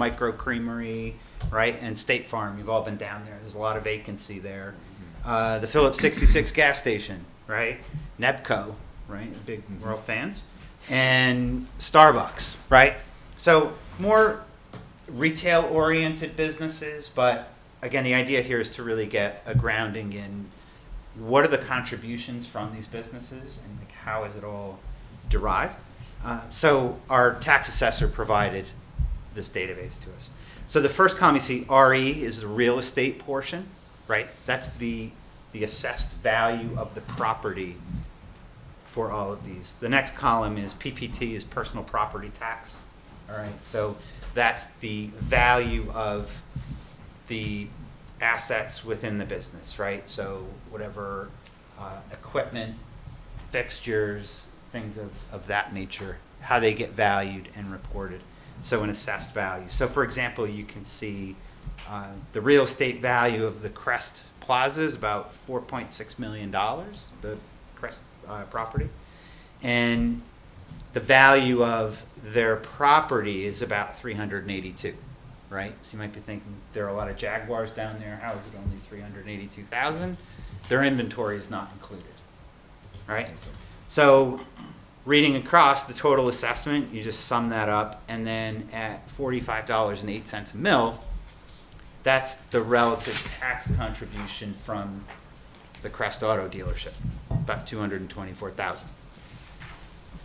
Micro Creamery, right, and State Farm. You've all been down there. There's a lot of vacancy there. The Phillips 66 gas station, right? Nebco, right? Big we're all fans. And Starbucks, right? So more retail-oriented businesses, but again, the idea here is to really get a grounding in what are the contributions from these businesses and like how is it all derived. So our tax assessor provided this database to us. So the first column you see, RE, is the real estate portion, right? That's the assessed value of the property for all of these. The next column is PPT, is personal property tax. All right, so that's the value of the assets within the business, right? So whatever equipment, fixtures, things of that nature, how they get valued and reported. So an assessed value. So for example, you can see the real estate value of the Crest Plaza is about $4.6 million, the Crest property. And the value of their property is about 382, right? So you might be thinking there are a lot of Jaguars down there. How is it only 382,000? Their inventory is not included, right? So reading across the total assessment, you just sum that up, and then at $45.08 a mil, that's the relative tax contribution from the Crest Auto dealership, about $224,000.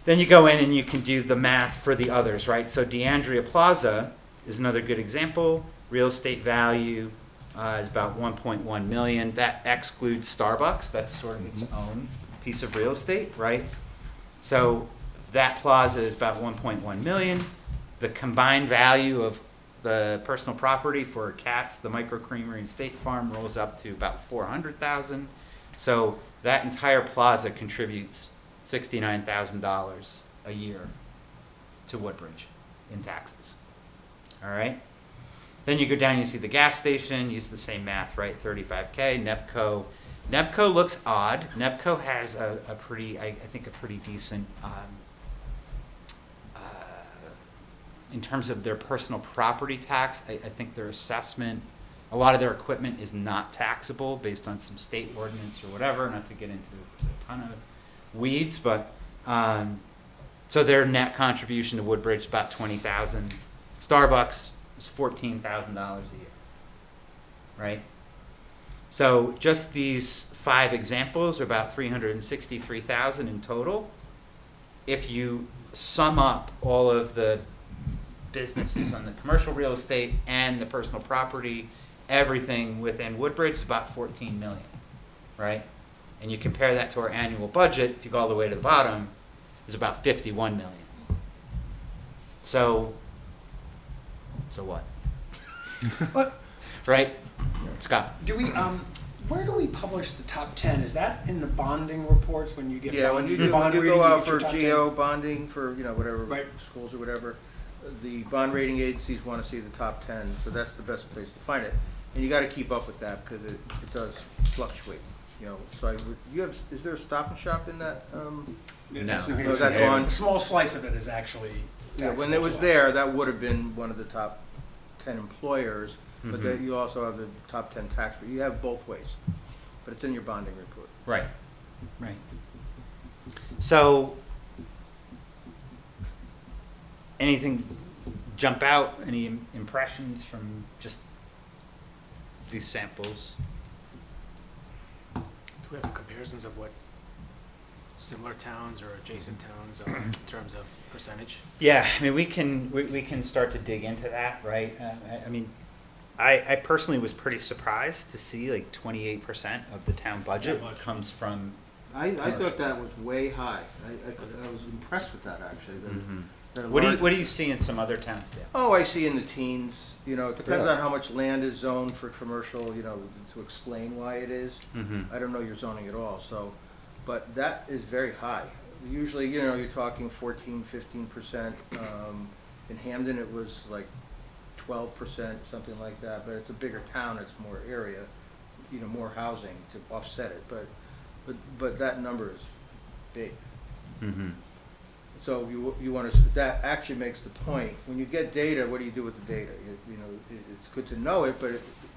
Then you go in and you can do the math for the others, right? So DeAndrea Plaza is another good example. Real estate value is about 1.1 million. That excludes Starbucks. That's sort of its own piece of real estate, right? So that plaza is about 1.1 million. The combined value of the personal property for Katz, the Micro Creamery, and State Farm rolls up to about 400,000. So that entire plaza contributes $69,000 a year to Woodbridge in taxes. All right. Then you go down, you see the gas station, use the same math, right? 35K. Nebco. Nebco looks odd. Nebco has a pretty, I think, a pretty decent, in terms of their personal property tax. I think their assessment, a lot of their equipment is not taxable based on some state ordinance or whatever, not to get into a ton of weeds, but so their net contribution to Woodbridge is about $20,000. Starbucks is $14,000 a year, right? So just these 5 examples are about $363,000 in total. If you sum up all of the businesses on the commercial real estate and the personal property, everything within Woodbridge is about 14 million, right? And you compare that to our annual budget, if you go all the way to the bottom, is about 51 million. So what? But Right? Scott? do we where do we publish the top 10? Is that in the bonding reports when you get Yeah, when you bond go rating, out get your for top 10? geo bonding for, whatever, Right. schools or whatever, the bond rating agencies want to see the top 10, so that's the best place to find it. And you got to keep up with that because it does fluctuate, So is there a Stop and Shop in that? That's No. New Oh, is Hampshire. that gone? A small slice of it is actually Yeah, when taxable it was to us. there, that would have been one of the top 10 employers, but Mhm. then you also have the top 10 tax, you have both ways, but it's in your bonding report. Right. Right. So, anything jump out? Any impressions from just these samples? Do we have comparisons of what similar towns or adjacent towns are in terms of percentage? Yeah, I mean, we can start to dig into that, right? I personally was pretty surprised to see like 28% of the town budget That much. comes from. I thought that was way high. I was impressed with that, actually. that What large- do you see in some other towns, Dale? Oh, I see in the teens, it depends Really? on how much land is zoned for commercial, to explain why it is. Mm-hmm. I don't know your zoning at all, but that is very high. Usually, you're talking 14, 15%. In Hamden, it was like 12%, something like that, but it's a bigger town, it's more area, more housing to offset it, but that number is big. Mm-hmm. So you want to, that actually makes the point. When you get data, what do you do with the data? It's good to know it, but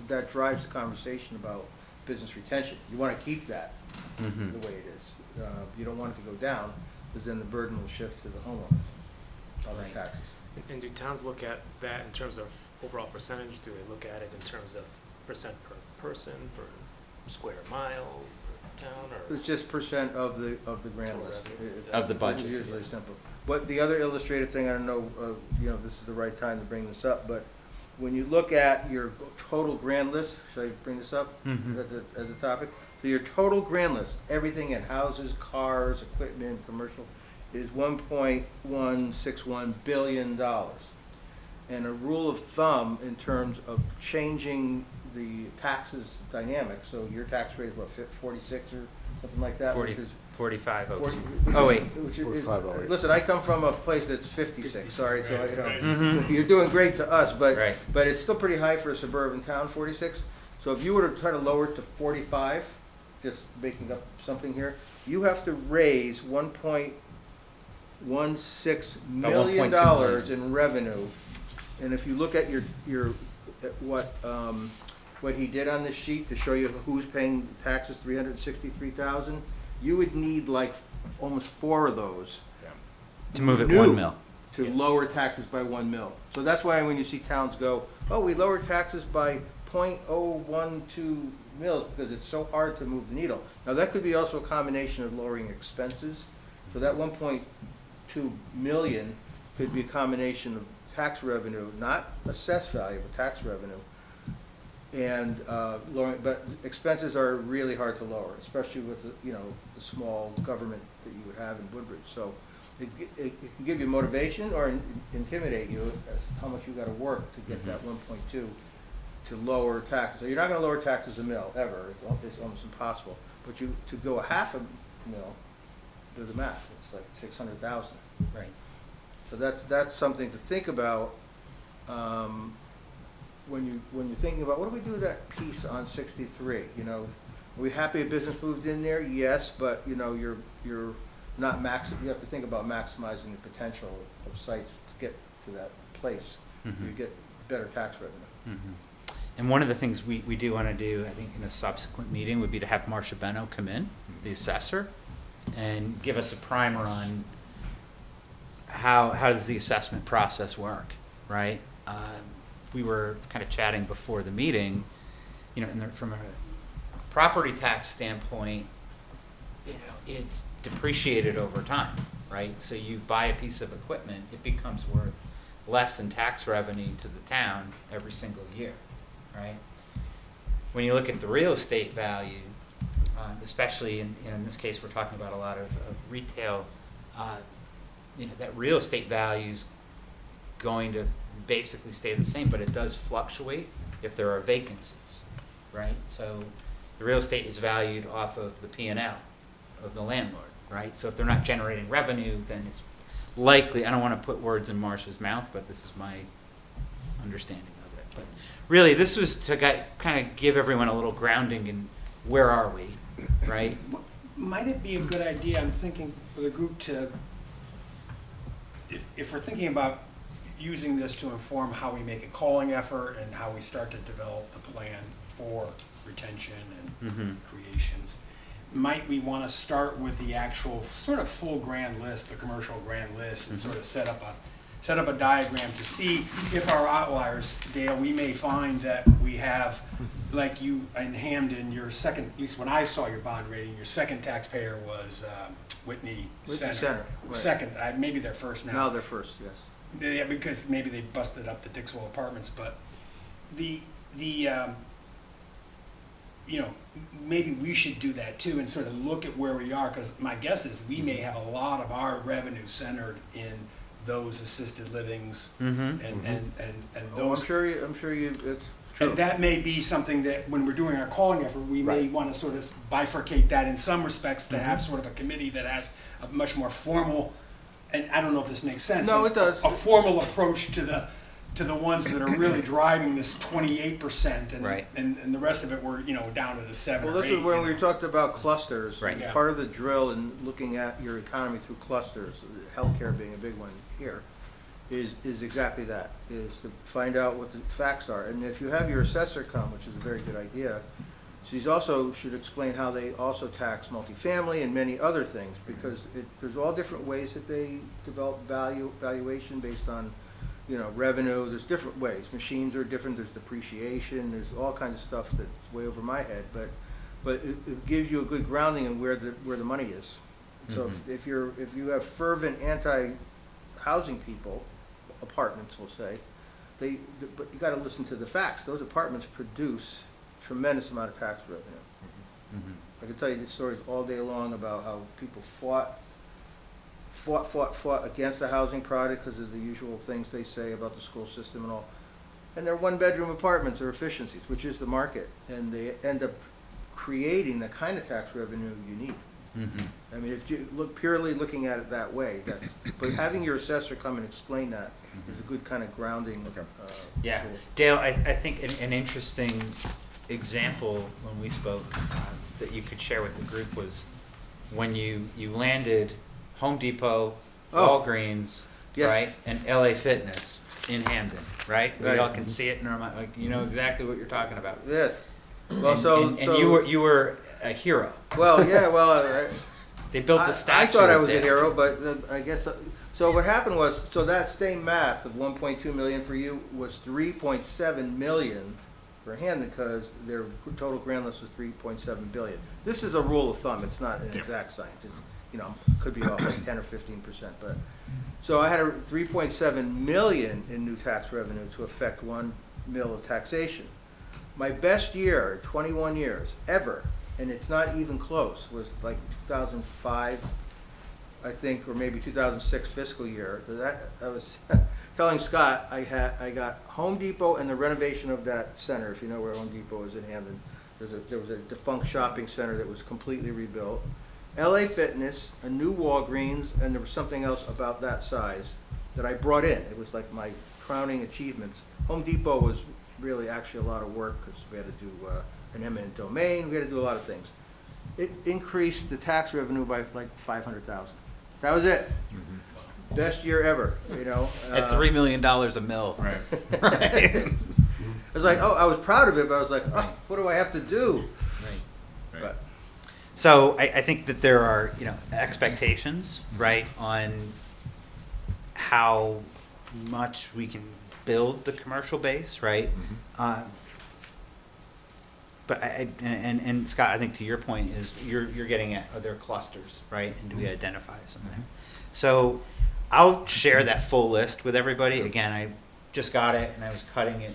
that drives the conversation about business retention. You want to keep that Mhm. the way it is. You don't want it to go down, because then the burden will shift to the homeowner on the Right. taxes. And do towns look at that in terms of overall percentage? Do they look at it in terms of percent per person, per square mile, per town, or? It's just percent of the grand Total list. revenue. Of the It's budget. usually simple. But the other illustrative thing, I don't know, this is the right time to bring this up, but when you look at your total grand list, should I bring this up Mhm. as a topic? So your total grand list, everything in houses, cars, equipment, commercial, is $1.161 billion. And a rule of thumb in terms of changing the taxes dynamic, so your tax rate is what, 46 or something like that? 40, which is 45. 40 Oh, wait. which is- 4508. Listen, I come from a place that's 56, sorry, so, Mhm. you're doing great to us, Right. but it's still pretty high for a suburban town, 46. So if you were to try to lower it to 45, just making up something here, you have to raise $1.16 million $1.2 million. in revenue. And if you look at at what he did on this sheet to show you who's paying taxes, 363,000, you would need like almost 4 of those To move it New. 1 mil. to lower taxes by 1 mil. So that's why when you see towns go, oh, we lowered taxes by 0.012 mils, because it's so hard to move the needle. Now, that could be also a combination of lowering expenses. So that 1.2 million could be a combination of tax revenue, not assessed value, but tax revenue. And lowering, but expenses are really hard to lower, especially with the small government that you would have in Woodbridge. So it can give you motivation or intimidate you as how much you got to work to get that 1.2 to lower taxes. So you're not going to lower taxes a mil ever. It's almost impossible. But to go a half a mil, do the math. It's like 600,000. Right. So that's something to think about. When you're thinking about what do we do with that piece on 63, are we happy a business moved in there? Yes, but you're not you have to think about maximizing the potential of sites to get to that place. Mhm. You get better tax revenue. Mhm. And one of the things we do want to do, I think, in a subsequent meeting would be to have Marcia Benno come in, the assessor, and give us a primer on how does the assessment process work, right? We were kind of chatting before the meeting, from a property tax standpoint, it's depreciated over time, right? So you buy a piece of equipment, it becomes worth less in tax revenue to the town every single year, right? When you look at the real estate value, especially in this case, we're talking about a lot of retail, that real estate value's going to basically stay the same, but it does fluctuate if there are vacancies, right? So the real estate is valued off of the P&L of the landlord, right? So if they're not generating revenue, then it's likely, I don't want to put words in Marcia's mouth, but this is my understanding of it. But really, this was to kind of give everyone a little grounding in where are we, right? Might it be a good idea, I'm thinking for the group to, if we're thinking about using this to inform how we make a calling effort and how we start to develop the plan for retention and creations, might we want to start with the actual sort of full grand list, the commercial grand list, and sort of set up a diagram to see if our outliers, Dale, we may find that we have, like you in Hamden, your second, at least when I saw your bond rating, your second taxpayer was Whitney Center. Right. Second, maybe they're first now. Now they're first, yes. Yeah, because maybe they busted up the Dixwell Apartments, but maybe we should do that too and sort of look at where we are, because my guess is we may have a lot of our revenue centered in those assisted livings and those. I'm sure you, it's true. And that may be something that when we're doing our calling effort, we may want to sort of bifurcate that in some respects to have sort of a committee that has a much more formal, and I don't know if this makes sense. No, but it does. A formal approach to to the ones that are really driving this 28%, and Right. and the rest of it we're down to the 7 Well, or this 8. is where we talked about clusters. Right. Yeah. Part of the drill in looking at your economy through clusters, healthcare being a big one here, is exactly that, is to find out what the facts are. And if you have your assessor come, which is a very good idea, she's also should explain how they also tax multifamily and many other things, because there's all different ways that they develop valuation based on, revenue. There's different ways. Machines are different. There's depreciation. There's all kinds of stuff that's way over my head. But it gives you a good grounding in where the money is. So if you have fervent anti-housing people, apartments we'll say, but you got to listen to the facts. Those apartments produce tremendous amount of tax revenue. I can tell you these stories all day long about how people fought against the housing product because of the usual things they say about the school system and all. And they're one-bedroom apartments or efficiencies, which is the market, and they end up creating the kind of tax revenue you need. I mean, if you purely looking at it that way, but having your assessor come and explain that is a good kind of grounding. Yeah, tool. Dale, I think an interesting example when we spoke that you could share with the group was when you landed Home Depot, Oh. Walgreens, Yeah. right, and LA Fitness in Hamden, right? We Right. all can see it in our mind, like, you know exactly what you're talking about. Yes. Well, And you were a hero. Well, yeah. Well, They built the statue. I thought I up was there. a hero, but I guess so. What happened was, so that same math of 1.2 million for you was 3.7 million for Hamden because their total grand list was 3.7 billion. This is a rule of thumb. It's not an exact science. It's could be off like 10 or 15%. But so I had a 3.7 million in new tax revenue to affect 1 mil of taxation. My best year, 21 years ever, and it's not even close, was like 2005, I think, or maybe 2006 fiscal year. I was telling Scott I got Home Depot and the renovation of that center. If you know where Home Depot is in Hamden, there was a defunct shopping center that was completely rebuilt. LA Fitness, a new Walgreens, and there was something else about that size that I brought in. It was like my crowning achievements. Home Depot was really actually a lot of work because we had to do an eminent domain. We had to do a lot of things. It increased the tax revenue by like 500,000. That was it. Best year ever. At $3 million a mil. Right. Right. I was like, I was proud of it, but I was like, what do I have to do? Right. But So I think that there are, expectations, right, on how much we can build the commercial base, right? But and Scott, I think to your point is you're getting at, are there clusters, right? And do we identify something? So I'll share that full list with everybody. Again, I just got it and I was cutting it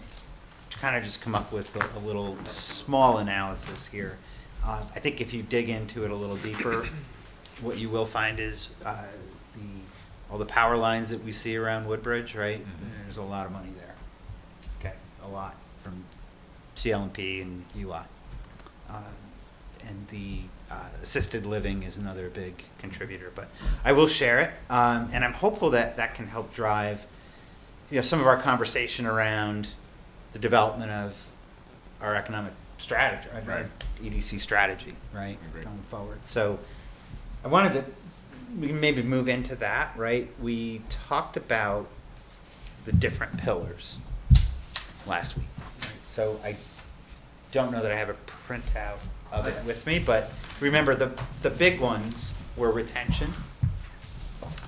to kind of just come up with a little small analysis here. I think if you dig into it a little deeper, what you will find is all the power lines that we see around Woodbridge, right? There's a lot of money there. Okay, a lot from CL&P and UI. And the assisted living is another big contributor. But I will share it, and I'm hopeful that that can help drive, some of our conversation around the development of our economic strategy, Right. our EDC strategy, right, Agreed. going forward. So I wanted to, we can maybe move into that, right? We talked about the different pillars last week, right? So I don't know that I have a printout of it with me, but remember the big ones were retention,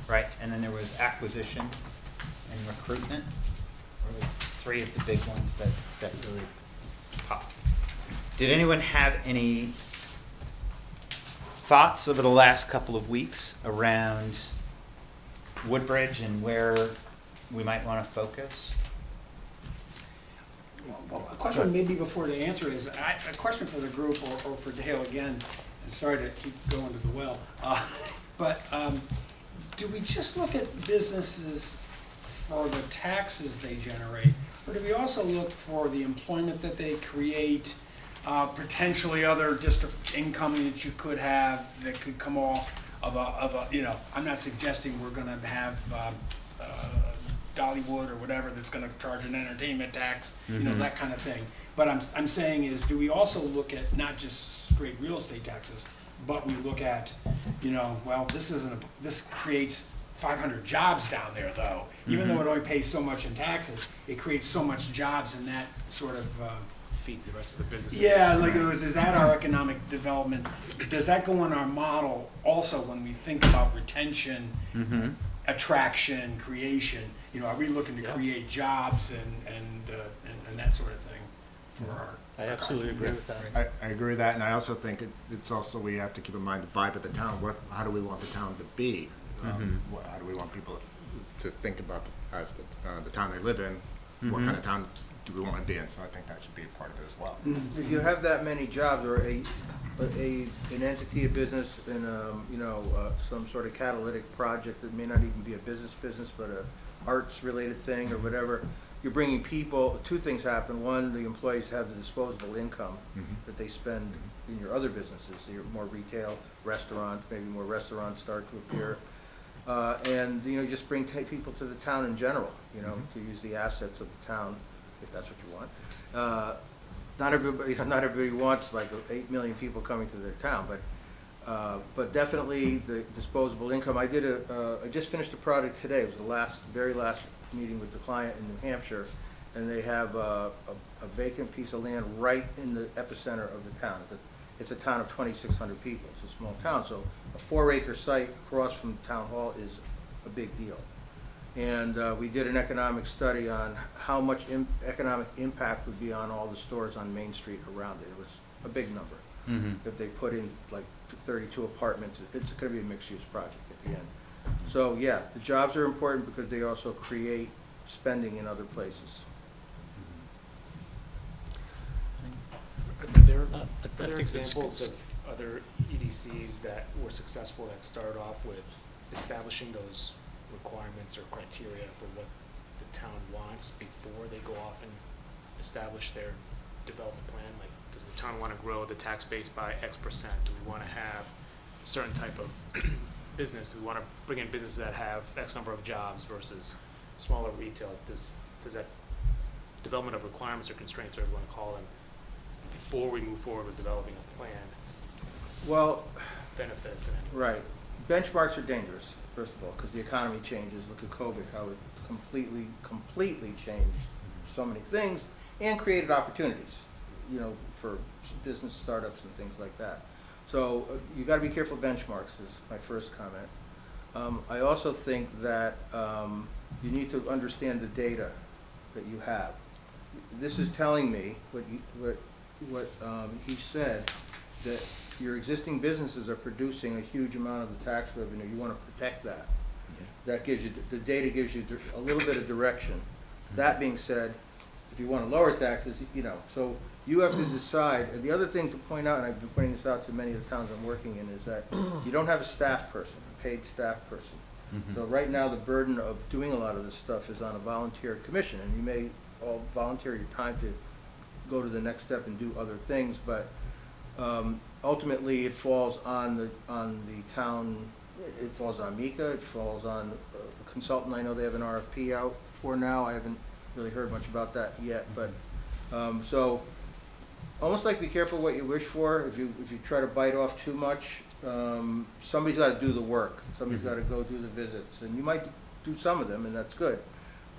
right? And then there was acquisition and recruitment, were the three of the big ones that really popped. Did anyone have any thoughts over the last couple of weeks around Woodbridge and where we might want to focus? Well, a question maybe before the answer is, a question for the group or for Dale again, and sorry to keep going to the well, but do we just look at businesses for the taxes they generate, or do we also look for the employment that they create, potentially other district income that you could have that could come off of a I'm not suggesting we're gonna have Dollywood or whatever that's gonna charge an entertainment tax, you know, that kind of thing. But I'm saying is, do we also look at not just straight real estate taxes, but we look at, you know, well, this creates 500 jobs down there though. Even though it only pays so much in taxes, it creates so much jobs in that sort of, Feeds the rest of the businesses. yeah, like is that our economic development? Does that go in our model also when we think about retention, attraction, creation? You know, are we looking to Yeah. create jobs and that sort of thing for our? I absolutely agree with that. I agree with that, and I also think it's also, we have to keep in mind the vibe of the town. How do we want the town to be? How do we want people to think about as the town they live in? What kind of town do we want to be in? So I think that should be a part of it as well. If you have that many jobs or an entity, a business, in you know, some sort of catalytic project that may not even be a business, but a arts related thing or whatever, you're bringing people, two things happen. One, the employees have the disposable income that they spend in your other businesses. So you're more retail, restaurants, maybe more restaurants start to appear. And, you know, you just bring people to the town in general, you know, to use the assets of the town, if that's what you want. Not everybody wants like 8 million people coming to their town, but definitely the disposable income. I just finished a project today. It was the very last meeting with the client in New Hampshire, and they have a vacant piece of land right in the epicenter of the town. It's a town of 2,600 people. It's a small town, so a 4-acre site across from town hall is a big deal. And we did an economic study on how much economic impact would be on all the stores on Main Street around it. It was a big number. If they put in like 32 apartments, it's going to be a mixed-use project at the end. So yeah, the jobs are important because they also create spending in other places. Are I there think that's examples of other EDCs that were successful that started off with establishing those requirements or criteria for what the town wants before they go off and establish their development plan? Like, does the town want to grow the tax base by X%? Do we want to have a certain type of business? Do we want to bring in businesses that have X number of jobs versus smaller retail? Does that development of requirements or constraints, whatever you want to call them, before we move forward with developing a plan, Well, benefits in any way? right. Benchmarks are dangerous, first of all, because the economy changes. Look at COVID, how it completely changed so many things and created opportunities, you know, for business startups and things like that. So you got to be careful of benchmarks is my first comment. I also think that you need to understand the data that you have. This is telling me what he said, that your existing businesses are producing a huge amount of the tax revenue. You want to protect that. That gives you, the data gives you a little bit of direction. That being said, if you want to lower taxes, you know, so you have to decide. And the other thing to point out, and I've been pointing this out to many of the towns I'm working in, is that you don't have a staff person, a paid staff person. So right now the burden of doing a lot of this stuff is on a volunteer commission, and you may all volunteer your time to go to the next step and do other things, but ultimately it falls on the town. It falls on Mika. It falls on a consultant. I know they have an RFP out for now. I haven't really heard much about that yet, but so almost like be careful what you wish for. If you try to bite off too much, somebody's got to do the work. Somebody's got to go do the visits, and you might do some of them, and that's good,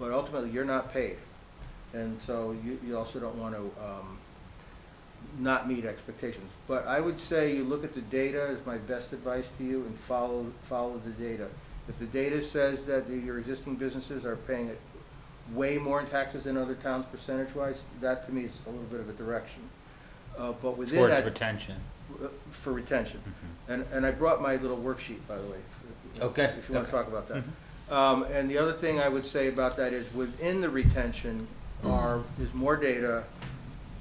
but ultimately you're not paid, and so you also don't want to not meet expectations. But I would say you look at the data is my best advice to you, and follow the data. If the data says that your existing businesses are paying way more in taxes than other towns percentage-wise, that to me is a little bit of a direction. But within Towards that, retention. for retention. And I brought my little worksheet, by the way. Okay. If you want to Okay. talk about that. And the other thing I would say about that is within the retention is more data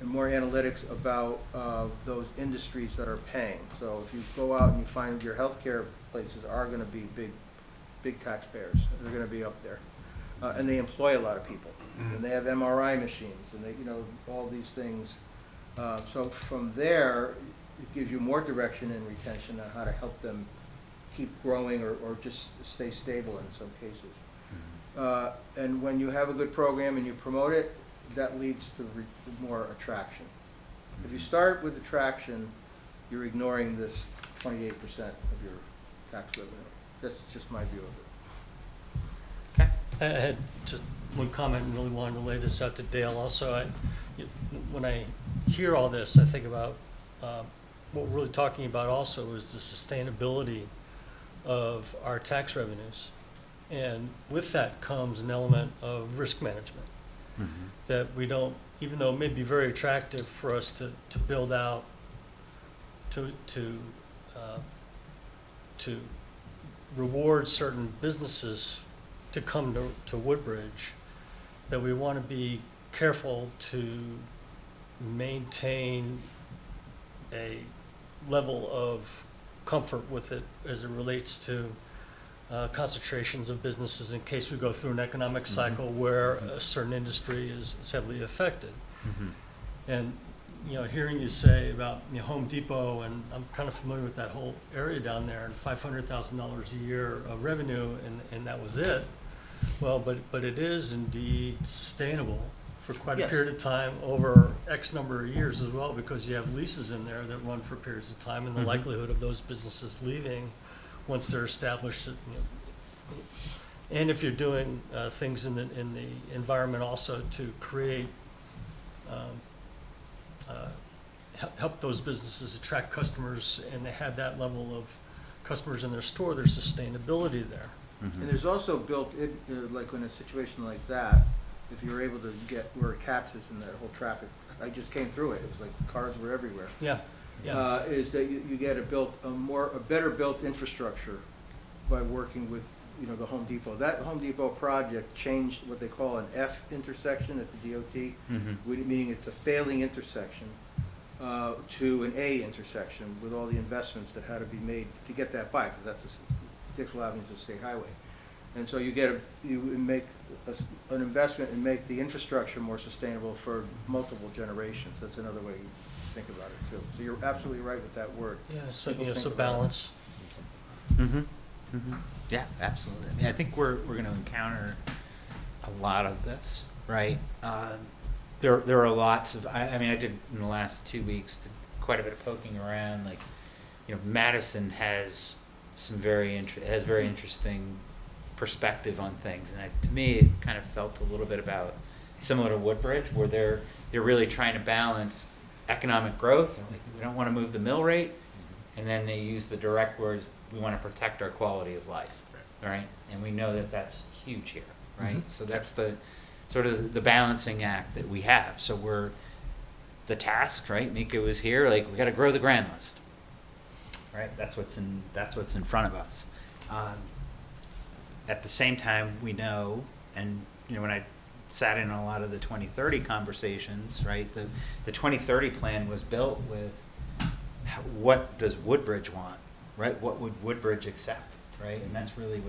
and more analytics about those industries that are paying. So if you go out and you find your healthcare places are going to be big taxpayers. They're going to be up there. And they employ a lot of people. And they have MRI machines and they, you know, all these things. So from there, it gives you more direction and retention on how to help them keep growing or just stay stable in some cases. And when you have a good program and you promote it, that leads to more attraction. If you start with attraction, you're ignoring this 28% of your tax revenue. That's just my view of it. Okay. I had just one comment and really wanted to lay this out to Dale also. When I hear all this, I think about what we're really talking about also is the sustainability of our tax revenues. And with that comes an element of risk management that we don't, even though it may be very attractive for us to build out, to reward certain businesses to come to Woodbridge, that we want to be careful to maintain a level of comfort with it as it relates to concentrations of businesses in case we go through an economic cycle where a certain industry is heavily affected. And, you know, hearing you say about Home Depot, and I'm kind of familiar with that whole area down there, and $500,000 a year of revenue, and that was it. Well, but it is indeed sustainable for quite a Yes. period of time over X number of years as well, because you have leases in there that run for periods of time, and the likelihood of those businesses leaving once they're established, and if you're doing things in the environment also to create, help those businesses attract customers, and they have that level of customers in their store, there's sustainability there. And there's also built in, like in a situation like that, if you're able to get where Katz is in that whole traffic, I just came through it, it was like cars were everywhere. Yeah, yeah. Is that you get a better built infrastructure by working with, the Home Depot. That Home Depot project changed what they call an F intersection at the DOT, meaning it's a failing intersection, to an A intersection with all the investments that had to be made to get that by, because Dixwell Avenue is a state highway. And so you make an investment and make the infrastructure more sustainable for multiple generations. That's another way you think about it too. So you're absolutely right with that word. Yeah, so, People think so about balance. Yeah, absolutely. I mean, I think we're going to encounter a lot of this, right? There are lots of. I mean, I did in the last 2 weeks quite a bit of poking around. Like, Madison has some very interesting perspective on things, and to me, it kind of felt a little bit about similar to Woodbridge, where they're really trying to balance economic growth. Like, we don't want to move the mill rate, and then they use the direct words, we want to protect our quality of life, right? And we know that that's huge here, right? So that's the sort of the balancing act that we have. So we're the task, right? Mika was here, like, we got to grow the grand list, right? That's what's in front of us. At the same time, we know, and when I sat in on a lot of the 2030 conversations, right? The 2030 plan was built with what does Woodbridge want, right? What would Woodbridge accept, right? And that's really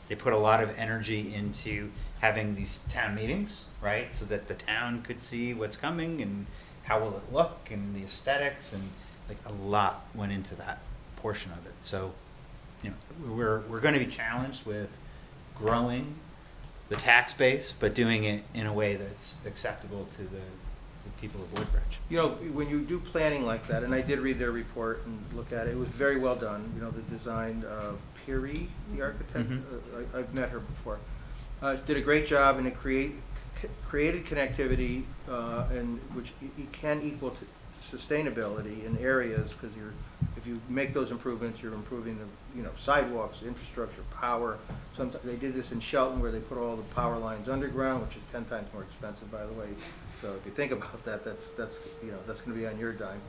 they put a lot of energy into having these town meetings, right? So that the town could see what's coming and how will it look and the aesthetics, and like a lot went into that portion of it. So, we're going to be challenged with growing the tax base, but doing it in a way that's acceptable to the people of Woodbridge. When you do planning like that, and I did read their report and look at it, it was very well done. The design, Piri, the architect, I've met her before, did a great job, and it created connectivity, and which can equal to sustainability in areas, because if you make those improvements, you're improving the sidewalks, infrastructure, power. Sometimes they did this in Shelton, where they put all the power lines underground, which is 10 times more expensive, by the way. So if you think about that, that's going to be on your dime.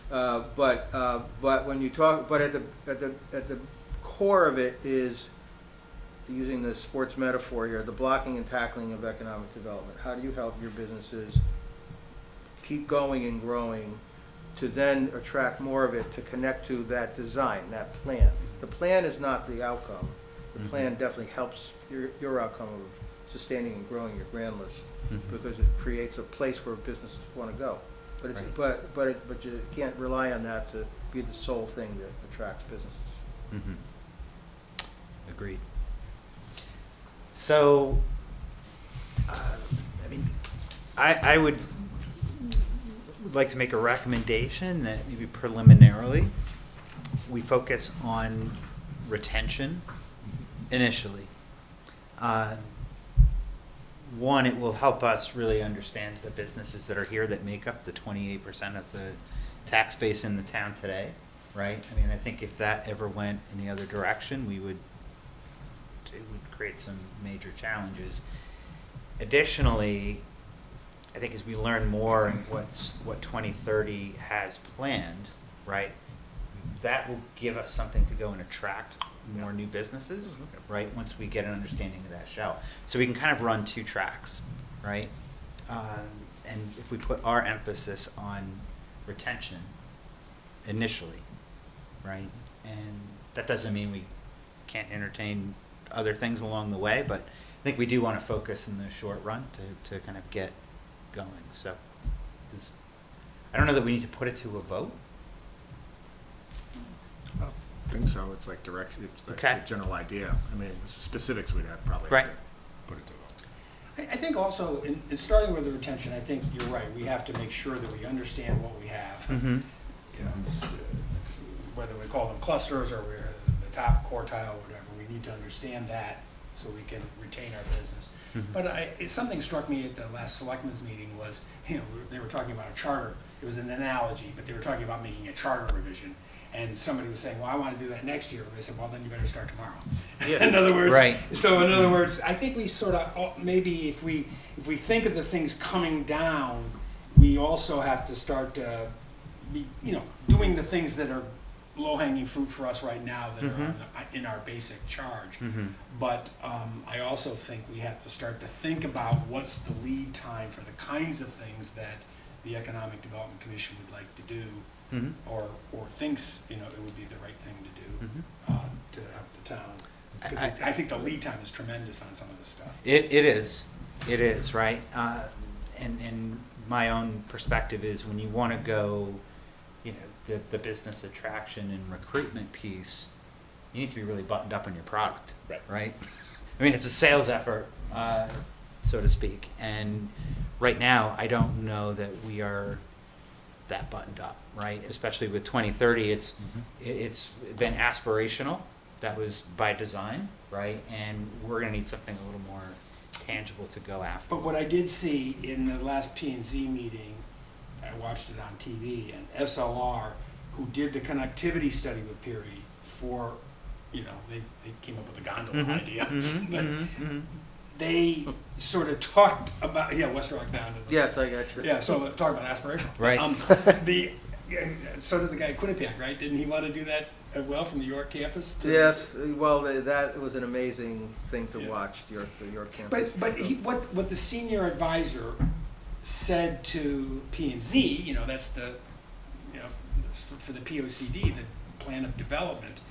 But when you talk, but at the core of it is, using the sports metaphor here, the blocking and tackling of economic development. How do you help your businesses keep going and growing, to then attract more of it, to connect to that design, that plan? The plan is not the outcome. The plan definitely helps your outcome of sustaining and growing your grand list, because it creates a place where businesses want to go. But it's but you can't rely on that to be the sole thing that attracts businesses. Agreed. So, I mean, I would like to make a recommendation that maybe preliminarily, we focus on retention initially. One, it will help us really understand the businesses that are here that make up the 28% of the tax base in the town today, right? I mean, I think if that ever went in the other direction, it would create some major challenges. Additionally, I think as we learn more in what 2030 has planned, right, that will give us something to go and attract more new businesses, right, once we get an understanding of that shell. So we can kind of run two tracks, right? And if we put our emphasis on retention initially, right? And that doesn't mean we can't entertain other things along the way, but I think we do want to focus in the short run to kind of get going. So I don't know that we need to put it to a vote. I think so, it's like direction, it's like Okay. a general idea. I mean, specifics we'd have probably Right. have to put it to vote. I think also, in starting with the retention, I think you're right, we have to make sure that we understand what we have. Mm-hmm. You know, whether we call them clusters or we're the top quartile, or whatever, we need to understand that so we can retain our business. Mhm. But something struck me at the last selectmen's meeting was, they were talking about a charter. It was an analogy, but they were talking about making a charter revision. And somebody was saying, well, I want to do that next year. They said, well, then you better start tomorrow. In other words, Right. So in other words, I think we sort of, maybe if we think of the things coming down, we also have to start to be, doing the things that are low-hanging fruit for us right now that are in our basic charge. Mm-hmm. But I also think we have to start to think about what's the lead time for the kinds of things that the Economic Development Commission would like to do, Mm-hmm. or thinks it would be the right thing to do Mhm. to help the town. Because I- I think the lead time is tremendous on some of this stuff. It is, right? And my own perspective is when you want to go, the business attraction and recruitment piece, you need to be really buttoned up on your product, right? I mean, it's a sales effort, so to speak. And right now, I don't know that we are that buttoned up, right? Especially with 2030, it's been aspirational. That was by design, right? And we're going to need something a little more tangible to go after. But what I did see in the last P&Z meeting, I watched it on TV, and SLR, who did the connectivity study with Peary for, they came up with the gondola idea. But they sort of talked about, West Rock down to the. Yes, I got you. Yeah, so talk about aspirational. Right. So did the guy at Quinnipiac, right? Didn't he want to do that as well from the York campus? Yes, well, that was an amazing thing to Yeah. watch, the York campus. But what the senior advisor said to P&Z, that's the, for the POCD, the plan of development,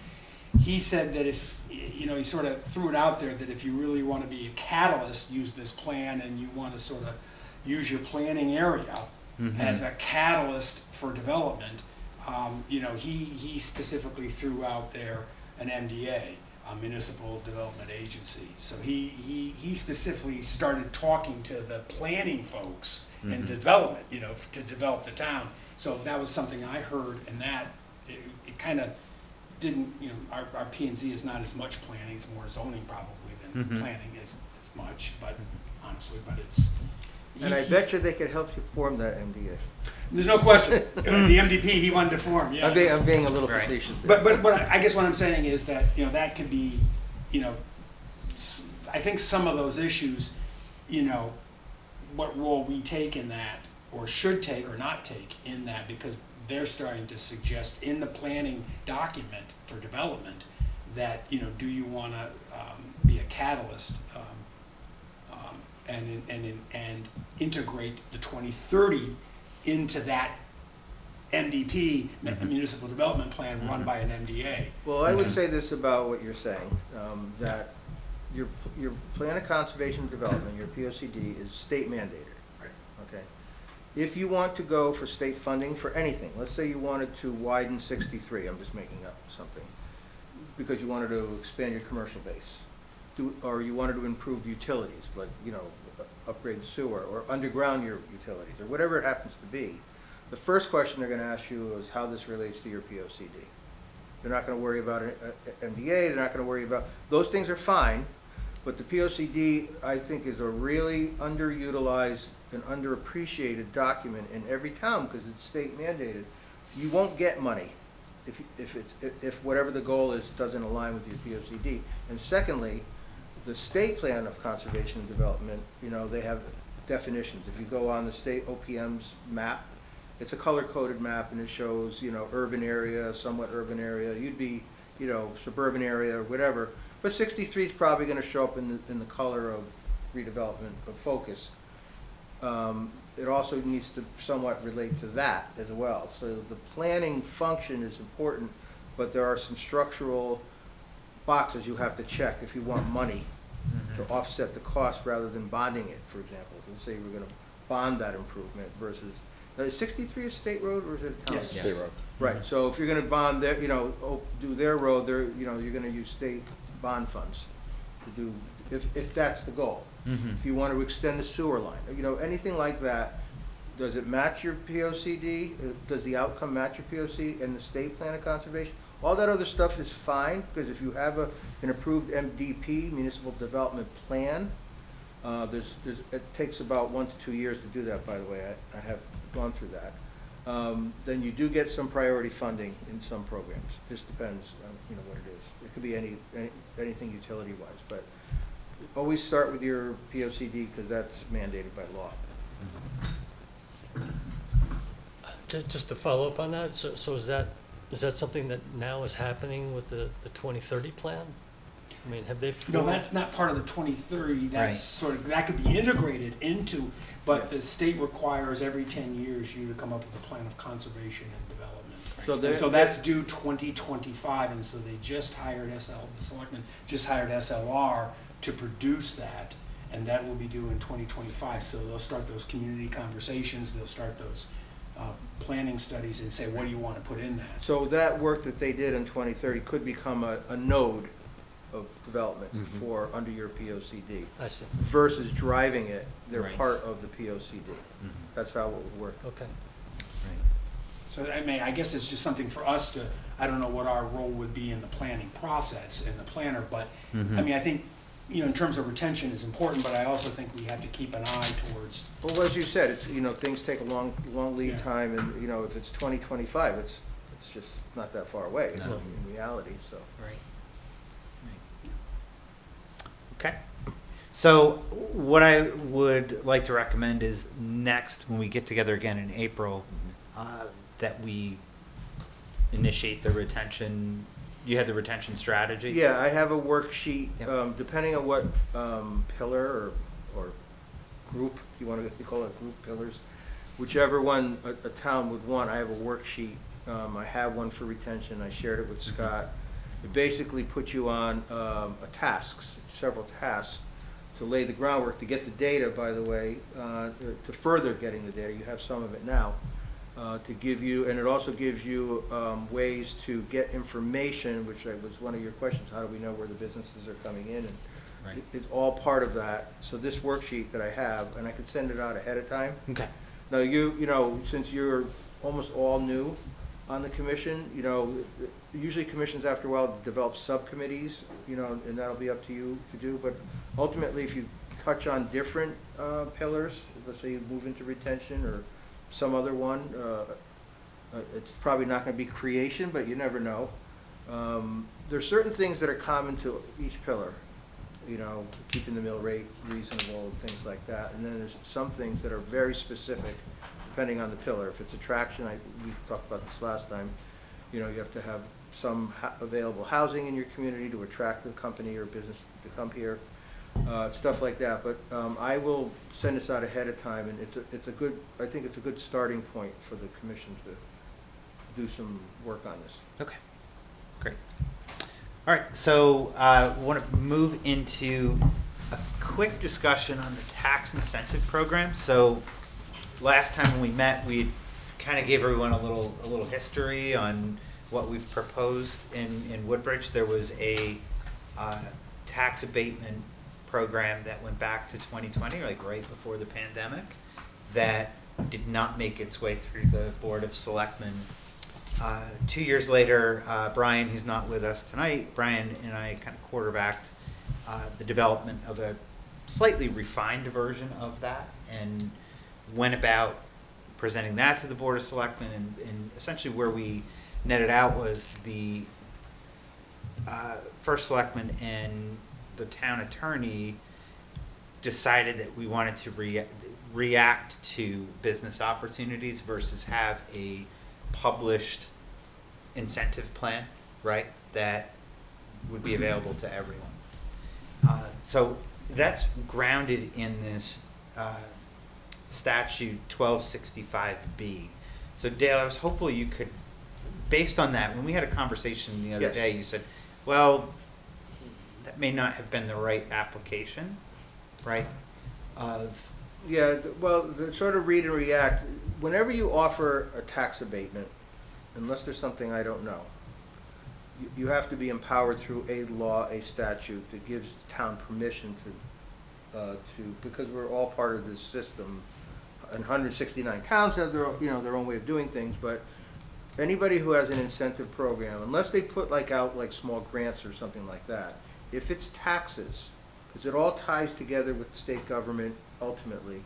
he said that if, he sort of threw it out there that if you really want to be a catalyst, use this plan, and you want to sort of use your planning area as a catalyst for development. He specifically threw out there an MDA, a municipal development agency. So he specifically started talking to the planning folks and development, to develop the town. So that was something I heard, and that it kind of didn't, our P&Z is not as much planning, it's more zoning probably than planning as much, but honestly, but it's. And I bet you they could help you form that MDA. There's no question. The MDP he wanted to form, yeah. I'm being a little Right. facetious there. But I guess what I'm saying is that, that could be, I think some of those issues, what role we take in that, or should take or not take in that, because they're starting to suggest in the planning document for development that, do you want to be a catalyst and integrate the 2030 into that MDP, municipal development plan run by an MDA. Well, I would say this about what you're saying, that your plan of conservation and development, your POCD, is state mandated. Right. Okay. If you want to go for state funding for anything, let's say you wanted to widen 63, I'm just making up something, because you wanted to expand your commercial base. or you wanted to improve the utilities, like, you know, upgrade the sewer, or underground your utilities, or whatever it happens to be, the first question they're gonna ask you is how this relates to your POCD. They're not gonna worry about MDA, they're not gonna worry about, those things are fine, but the POCD, I think, is a really underutilized and underappreciated document in every town, because it's state mandated. You won't get money if whatever the goal is doesn't align with your POCD. And secondly, the state plan of conservation and development, you know, they have definitions. If you go on the state OPM's map, it's a color-coded map, and it shows, you know, urban area, somewhat urban area. You'd be, you know, suburban area or whatever. But 63 is probably going to show up in the color of redevelopment of focus. It also needs to somewhat relate to that as well. So the planning function is important, but there are some structural boxes you have to check if you want money to offset the cost rather than bonding it, for example. So let's say we're going to bond that improvement versus, now, is 63 a state road or is it a town? Yes. State road. Right, so if you're gonna bond their, you know, do their road, they're, you know, you're gonna use state bond funds to do, if that's the goal. If you want to extend the sewer line, you know, anything like that, does it match your POCD? Does the outcome match your POC and the state plan of conservation? All that other stuff is fine, because if you have an approved MDP, municipal development plan, it takes about 1 to 2 years to do that, by the way, I have gone through that. Then you do get some priority funding in some programs. Just depends on, you know, what it is. It could be anything utility-wise, but always start with your POCD, because that's mandated by law. Just to follow up on that, so is that something that now is happening with the 2030 plan? I mean, have they? No, that's not part of the 2030, that's Right. sort of, that could be integrated into, but the state requires every 10 years you to come up with a plan of conservation and development. So And there- so that's due 2025, and so they just hired the selectmen just hired SLR to produce that, and that will be due in 2025, so they'll start those community conversations, they'll start those planning studies and say, what do you want to put in that? So that work that they did in 2030 could become a node of development for, under your POCD, I see, versus driving it, they're Right. part of the POCD. That's how it would work. okay. So I mean, I guess it's just something for us to, I don't know what our role would be in the planning process, in the planner, but, I mean, I think, you know, in terms of retention is important, but I also think we have to keep an eye towards, Well, as you said, it's, you know, things take a long lead Yeah. time, and, you know, if it's 2025, it's just not that far away No. in reality, so. Right. Okay. So what I would like to recommend is next, when we get together again in April, that we initiate the retention, you had the retention strategy? Yeah, I have a worksheet, Yep. depending on what pillar or group, you want to call it group pillars, whichever one a town would want, I have a worksheet. I have one for retention, I shared it with Scott. It basically puts you on tasks, several tasks, to lay the groundwork, to get the data, by the way, to further getting the data, you have some of it now, to give you, and it also gives you ways to get information, which was one of your questions, how do we know where the businesses are coming in? And Right. it's all part of that. So this worksheet that I have, and I could send it out ahead of time. Okay. Now, you know, since you're almost all new on the commission, you know, usually commissions after a while develop subcommittees, you know, and that'll be up to you to do, but ultimately, if you touch on different pillars, let's say you move into retention or some other one, it's probably not gonna be creation, but you never know. There's certain things that are common to each pillar, you know, keeping the mill rate reasonable, things like that. And then there's some things that are very specific, depending on the pillar. If it's attraction, we talked about this last time, you know, you have to have some available housing in your community to attract the company or business to come here, stuff like that. But I will send this out ahead of time, and it's a good, I think it's a good starting point for the commission to do some work on this. Okay, great. All right, so I want to move into a quick discussion on the tax incentive program. So last time when we met, we kind of gave everyone a little history on what we've proposed in Woodbridge. There was a tax abatement program that went back to 2020, like right before the pandemic, that did not make its way through the Board of Selectmen. 2 years later, Brian, who's not with us tonight, Brian and I kind of quarterbacked the development of a slightly refined version of that and went about presenting that to the Board of Selectmen, and essentially where we netted out was the first selectman and the town attorney decided that we wanted to react to business opportunities versus have a published incentive plan, right, that would be available to everyone. So that's grounded in this statute 1265B. So Dale, I was hopeful you could, based on that, when we had a conversation the other Yes. day, you said, well, that may not have been the right application, right, of, Yeah, well, the sort of read and react, whenever you offer a tax abatement, unless there's something I don't know, you have to be empowered through a law, a statute that gives the town permission because we're all part of this system. And 169 towns have their own way of doing things, but anybody who has an incentive program, unless they put out small grants or something like that, if it's taxes, because it all ties together with the state government ultimately,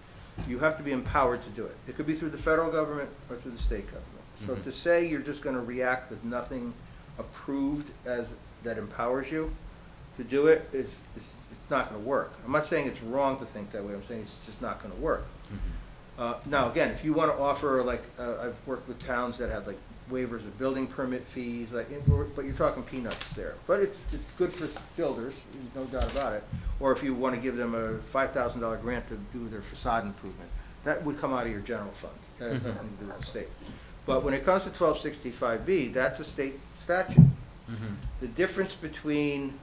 you have to be empowered to do it. It could be through the federal government or through the state government. So to say you're just going to react with nothing approved that empowers you to do it, it's not going to work. I'm not saying it's wrong to think that way. I'm saying it's just not going to work. Now, again, if you want to offer, I've worked with towns that have waivers of building permit fees, but you're talking peanuts there. But it's good for builders, no doubt about it. Or if you want to give them a $5,000 grant to do their facade improvement, that would come out of your general fund. That has nothing to do with the state. But when it comes to 1265B, that's a state statute. The difference between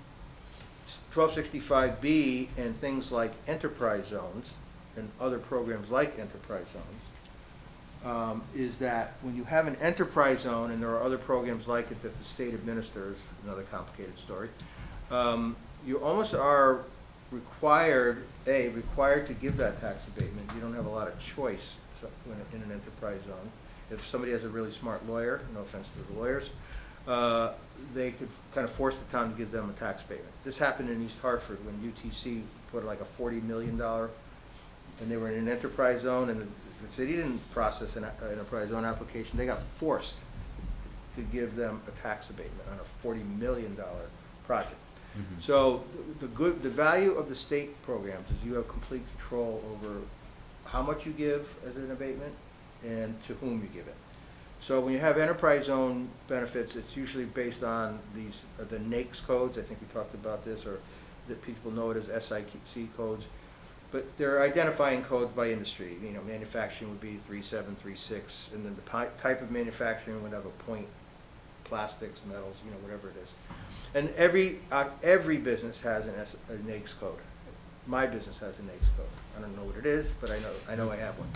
1265B and things like enterprise zones and other programs like enterprise zones is that when you have an enterprise zone, and there are other programs like it that the state administers, another complicated story, you almost are required to give that tax abatement. You don't have a lot of choice in an enterprise zone. If somebody has a really smart lawyer, no offense to the lawyers, they could kind of force the town to give them a tax abatement. This happened in East Hartford when UTC put a $40 million, and they were in an enterprise zone, and the city didn't process an enterprise zone application. They got forced to give them a tax abatement on a $40 million project. So the value of the state programs is you have complete control over how much you give as an abatement and to whom you give it. So when you have enterprise zone benefits, it's usually based on the NAICS codes. I think we talked about this, or that people know it as SIC codes. But they're identifying codes by industry. Manufacturing would be 3736, and then the type of manufacturing would have a point, plastics, metals, whatever it is. And every business has a NAICS code. My business has a NAICS code. I don't know what it is, but I know I have one.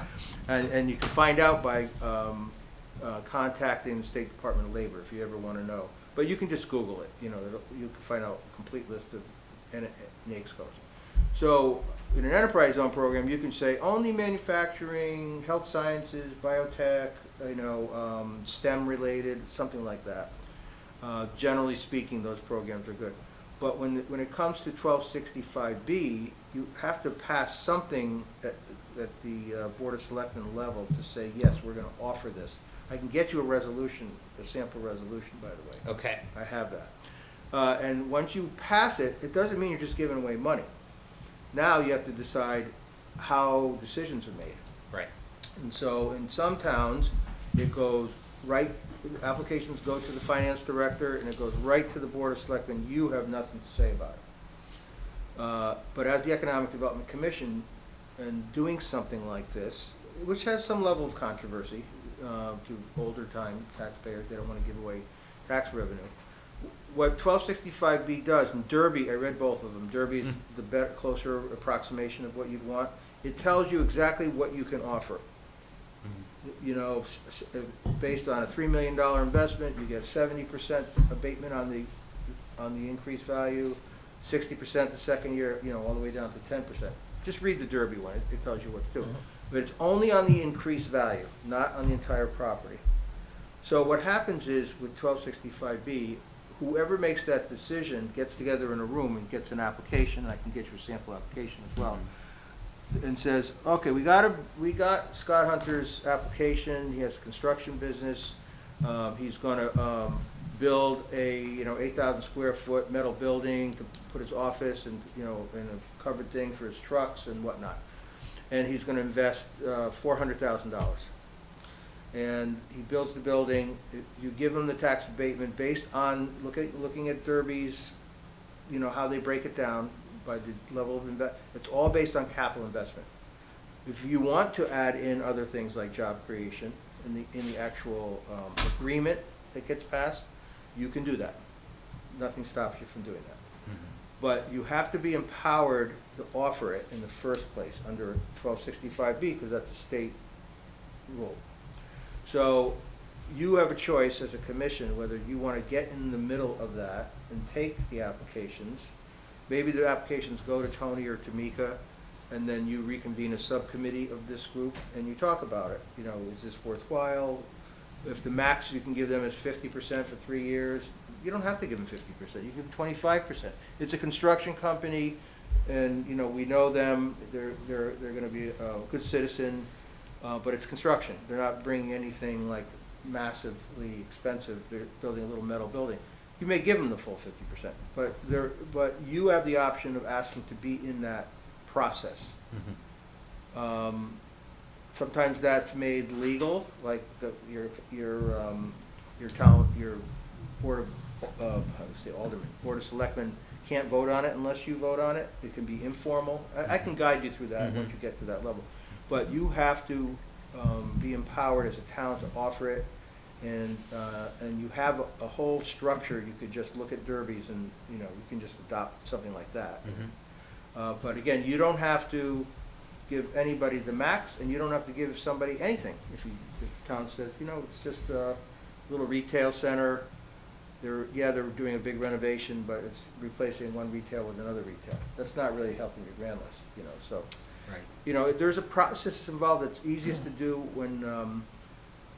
And you can find out by contacting the State Department of Labor if you ever want to know. But you can just Google it. You can find out a complete list of NAICS codes. So in an enterprise zone program, you can say only manufacturing, health sciences, biotech, STEM related, something like that. Generally speaking, those programs are good. But when it comes to 1265B, you have to pass something at the Board of Selectmen level to say, yes, we're going to offer this. I can get you a resolution, a sample resolution, by the way. okay. I have that. And once you pass it, it doesn't mean you're just giving away money. Now you have to decide how decisions are made. Right. And so in some towns, it goes right, applications go to the finance director, and it goes right to the Board of Selectmen. You have nothing to say about it. But as the Economic Development Commission, and doing something like this, which has some level of controversy to older time taxpayers, they don't want to give away tax revenue. What 1265B does, and Derby, I read both of them. Derby is the better, closer approximation of what you'd want. It tells you exactly what you can offer. Based on a $3 million investment, you get 70% abatement on the increased value. 60% the second year, you know, all the way down to 10%. Just read the Derby one, it tells you what to do. But it's only on the increased value, not on the entire property. So what happens is with 1265B, whoever makes that decision gets together in a room and gets an application, I can get you a sample application as well, and says, okay, we got Scott Hunter's application, he has a construction business, he's gonna build a, you know, 8,000 square foot metal building to put his office and, you know, and a covered thing for his trucks and whatnot. And he's gonna invest $400,000. And he builds the building, you give him the tax abatement based on looking at Derby's, you know, how they break it down by the level of it's all based on capital investment. If you want to add in other things like job creation in the actual agreement that gets passed, you can do that. Nothing stops you from doing that. But you have to be empowered to offer it in the first place under 1265B, because that's a state rule. So you have a choice as a commission whether you want to get in the middle of that and take the applications. Maybe the applications go to Tony or Tamika, and then you reconvene a subcommittee of this group and you talk about it. You know, is this worthwhile? If the max you can give them is 50% for 3 years, you don't have to give them 50%. You give them 25%. It's a construction company, and you know we know them. They're going to be a good citizen. But it's construction. They're not bringing anything like massively expensive. They're building a little metal building. You may give them the full 50%, but you have the option of asking to be in that process. Sometimes that's made legal, like your board of alderman, board of selectmen can't vote on it unless you vote on it. It can be informal. I can guide you through that once you get to that level. But you have to be empowered as a town to offer it, and you have a whole structure. You could just look at Derby's, and you know you can just adopt something like that. But again, you don't have to give anybody the max, and you don't have to give somebody anything. If the town says, you know, it's just a little retail center. They're doing a big renovation, but it's replacing one retail with another retail. That's not really helping your grand list, you know. So. Right. You know, there's a process involved that's easiest to do when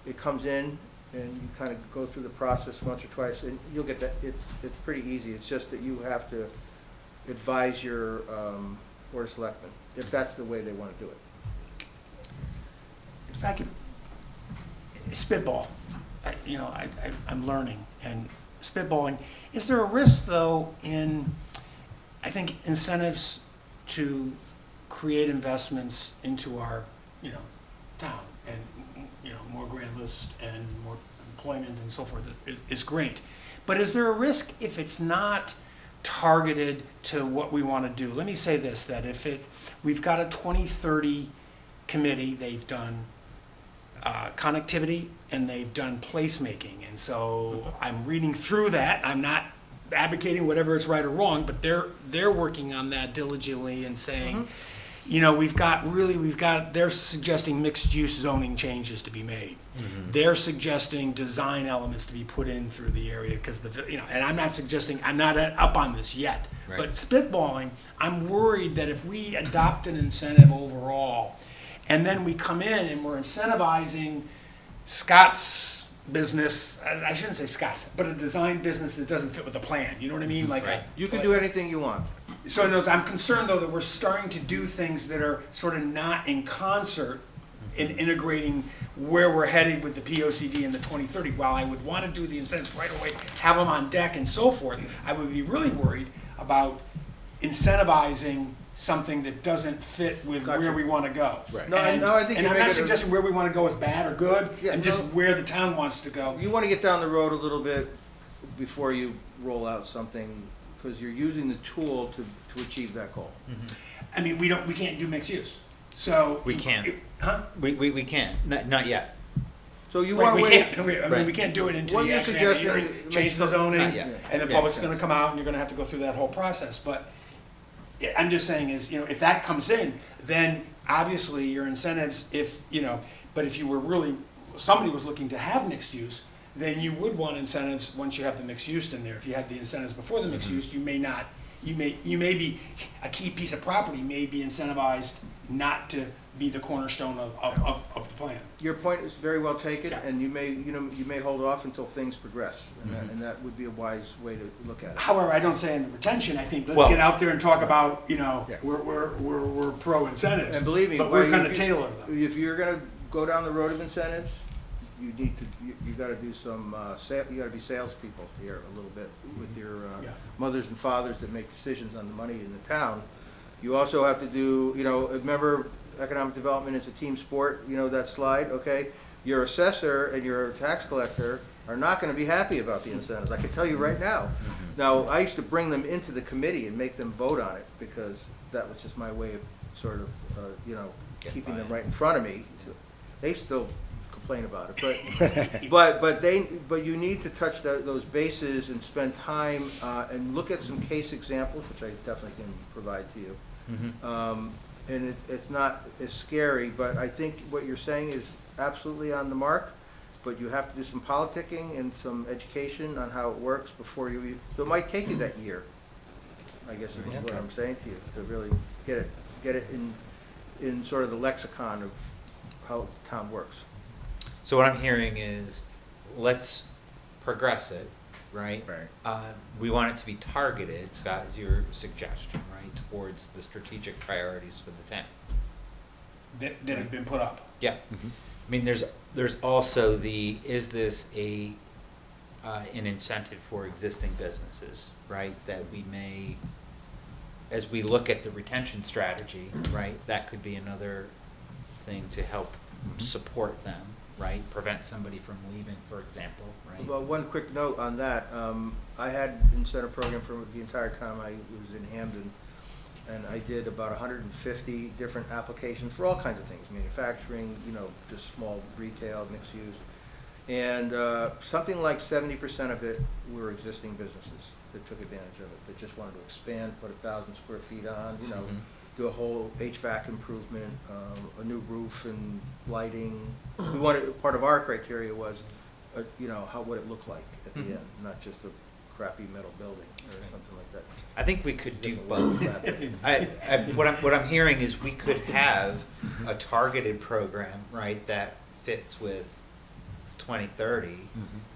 it comes in and you kind of go through the process once or twice, and you'll get that. It's pretty easy. It's just that you have to advise your board of selectmen if that's the way they want to do it. If I could spitball, I'm learning and spitballing. Is there a risk though in, I think, incentives to create investments into our, town, and, more grand list and more employment and so forth is great. But is there a risk if it's not targeted to what we want to do? Let me say this, that we've got a 2030 committee, they've done connectivity and they've done placemaking. And so I'm reading through that. I'm not advocating whatever is right or wrong, but they're working on that diligently and saying, they're suggesting mixed use zoning changes to be made. They're suggesting design elements to be put in through the area because and I'm not up on this yet, Right. But spitballing, I'm worried that if we adopt an incentive overall and then we come in and we're incentivizing Scott's business, I shouldn't say Scott's, but a design business that doesn't fit with the plan. You know what I mean? Like, Right. You can do anything you want. So I'm concerned though that we're starting to do things that are sort of not in concert in integrating where we're headed with the POCD and the 2030. While I would want to do the incentives right away, have them on deck and so forth, I would be really worried about incentivizing something that doesn't fit with Gotcha. where we want to go. Right. No, And, I think and you I'm make not it a- suggesting where we want to go is bad or good, Yeah, and just no. where the town wants to go. You want to get down the road a little bit before you roll out something, because you're using the tool to achieve that goal. I mean, we can't do mixed use. So We can't. Huh? We can, not yet. So you Right, want to we wait. can't. Right. We can't do it until What you you're actually have a suggesting hearing, makes change the some- zoning, Not yet. and the Yeah, public's exactly. going to come out, and you're going to have to go through that whole process. But I'm just saying is, if that comes in, then obviously your incentives, but if you were really, somebody was looking to have mixed use, then you would want incentives once you have the mixed use in there. If you had the incentives before the mixed use, you may not you may be, a key piece of property may be incentivized not to be the cornerstone of the plan. Your point is very well taken, Yeah. and you may hold off until things progress, and that would be a wise way to look at it. However, I don't say in the retention, I think, let's Well- get out there and talk about, Yeah. we're pro incentives. And believe me, But we're if gonna you- tailor them. If you're gonna go down the road of incentives, you gotta do some, you gotta be salespeople here a little bit with your Yeah. mothers and fathers that make decisions on the money in the town. You also have to do, remember, economic development is a team sport, that slide, okay? Your assessor and your tax collector are not gonna be happy about the incentives, I can tell you right now. Now, I used to bring them into the committee and make them vote on it, because that was just my way of sort of, keeping them right in front of me. They still complain about it, but you need to touch those bases and spend time, and look at some case examples, which I definitely can provide to you. And it's not as scary, but I think what you're saying is absolutely on the mark, but you have to do some politicking and some education on how it works before so it might take you that year, I guess is what I'm saying to you, to really get it in sort of the lexicon of how town works. So what I'm hearing is, let's progress it, right? Right. We want it to be targeted, Scott, is your suggestion, right, towards the strategic priorities for the town. That have been put up. Yeah. I mean, there's also is this an incentive for existing businesses, right? That we may, as we look at the retention strategy, right, that could be another thing to help support them, right? Prevent somebody from leaving, for example, right? Well, one quick note on that, I had incentive program for the entire time I was in Hamden, and I did about 150 different applications for all kinds of things, manufacturing, just small retail, mixed use. And something like 70% of it were existing businesses that took advantage of it, that just wanted to expand, put 1,000 square feet on, do a whole HVAC improvement, a new roof and lighting. We wanted, part of our criteria was, how would it look like at the end, not just a crappy metal building or something like that. I think we could do Just a both. little What I'm hearing is we could have a targeted program, right, that fits with 2030,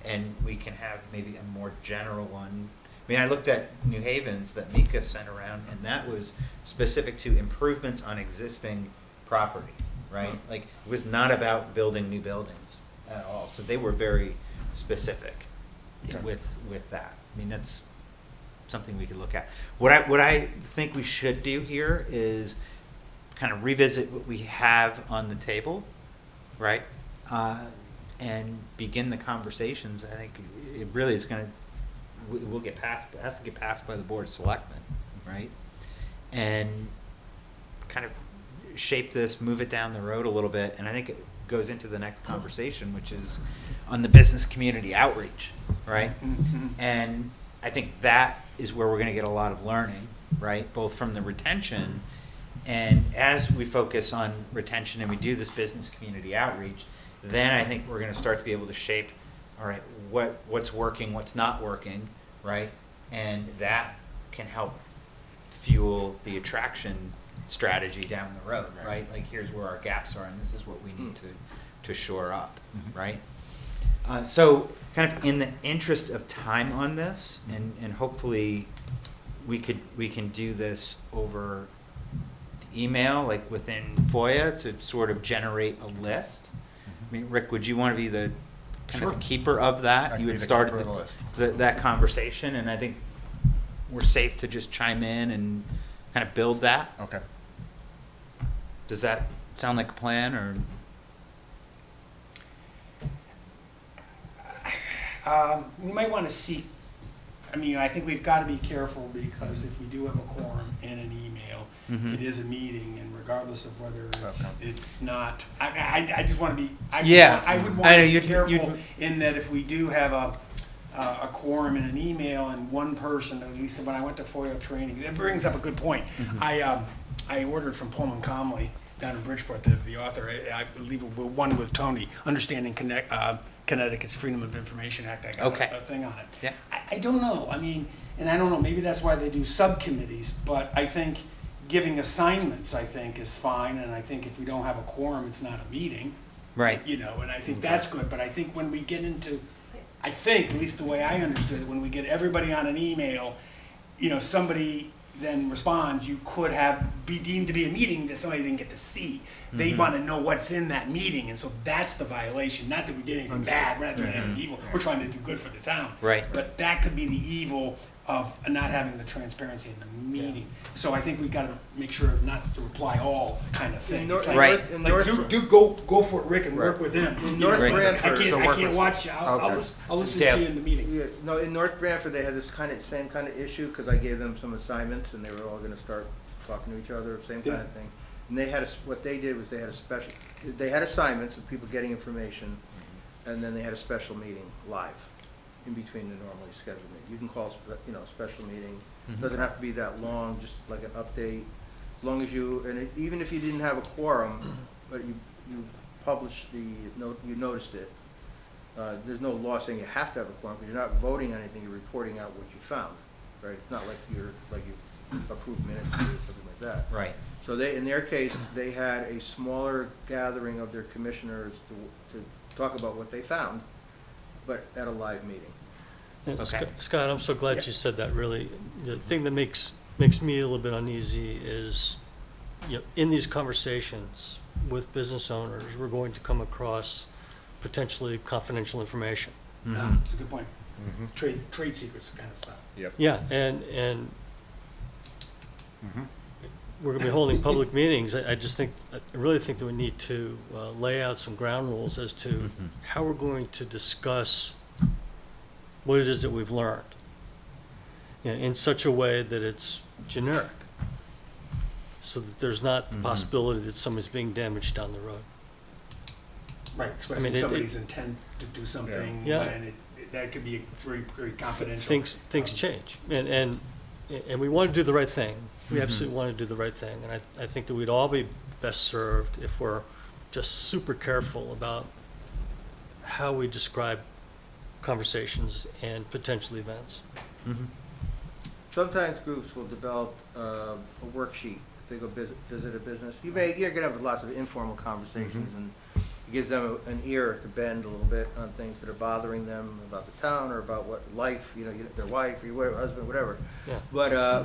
and we can have maybe a more general one. I mean, I looked at New Haven's that Mika sent around, and that was specific to improvements on existing property, right? Like, it was not about building new buildings at all. So they were very specific with that. I mean, that's something we could look at. What I think we should do here is kind of revisit what we have on the table, right? And begin the conversations. I think it really is going to, we'll get passed, it has to get passed by the Board of Selectmen, right? And kind of shape this, move it down the road a little bit, and I think it goes into the next conversation, which is on the business community outreach, right? And I think that is where we're gonna get a lot of learning, right? Both from the retention, and as we focus on retention and we do this business community outreach, then I think we're gonna start to be able to shape, all right, what's working, what's not working, right? And that can help fuel the attraction strategy down the road, right? Like, here's where our gaps are, and this is what we need to shore up, right? So, kind of in the interest of time on this, and hopefully we can do this over email, like within FOIA, to sort of generate a list. I mean, Rick, would you want to be the kind of the keeper of that? I can You be would the start keeper of the list. that conversation, and I think we're safe to just chime in and kind of build that. Okay. Does that sound like a plan, or? We might want to seek, I think we've got to be careful, because if we do have a quorum in an email, it is a meeting, and regardless of whether it's not, I just want to be, I would want I know, to be you'd- careful in that if we do have a quorum in an email and one person, at least when I went to FOIA training, it brings up a good point. I ordered from Pullman Comley down in Bridgeport, the author, I believe one with Tony, Understanding Connecticut's Freedom of Information Act. I got Okay. a thing on it. Yeah. I don't know. and I don't know, maybe that's why they do subcommittees, but I think giving assignments, I think, is fine, and I think if we don't have a quorum, it's not a meeting. Right. You know, and I think that's good, but I think when we get into, I think, at least the way I understood it, when we get everybody on an email, you know, somebody then responds, you could be deemed to be a meeting that somebody didn't get to see. They want to know what's in that meeting, and so that's the violation. Not that we did anything bad, we're not doing anything evil. We're trying to do good for the town. Right. But that could be the evil of not having the transparency in the meeting. So I think we've got to make sure not to reply all kind of thing. It's like, Right. like, go for it, Rick, and work with him. In You know, North I Branford, can't, so I work can't with- watch you. I'll Okay. listen Yeah. to you in the meeting. Yeah, no, in North Branford, they had this same kind of issue, because I gave them some assignments, and they were all gonna start talking to each other, same kind Yeah. of thing. And they had what they did was they had assignments of people getting information, and then they had a special meeting live, in between the normally scheduled meeting. You can call, special meeting, doesn't have to be that long, just like an update, as long as even if you didn't have a quorum, but you published you noticed it, there's no law saying you have to have a quorum, because you're not voting on anything, you're reporting out what you found, right? It's not like you approve minutes or something like that. Right. So in their case, they had a smaller gathering of their commissioners to talk about what they found, but at a live meeting. And Okay. Scott, I'm so glad Yeah. you said that, really. The thing that makes me a little bit uneasy is, in these conversations with business owners, we're going to come across potentially confidential information. That's a good point. Trade secrets kind of stuff. Yeah, and we're gonna be holding public meetings. I really think that we need to lay out some ground rules as to how we're going to discuss what it is that we've learned, in such a way that it's generic, so that there's not the possibility that somebody's being damaged down the road. Right, expressing it- somebody's intent to do something Yeah. when that could be very, very confidential. Things change, and we want to do the right thing. We absolutely want to do the right thing, and I think that we'd all be best served if we're just super careful about how we describe conversations and potential events. Sometimes groups will develop a worksheet if they go visit a business. You're gonna have lots of informal conversations, and it gives them an ear to bend a little bit on things that are bothering them about the town or about what life, their wife or your husband, whatever. Yeah.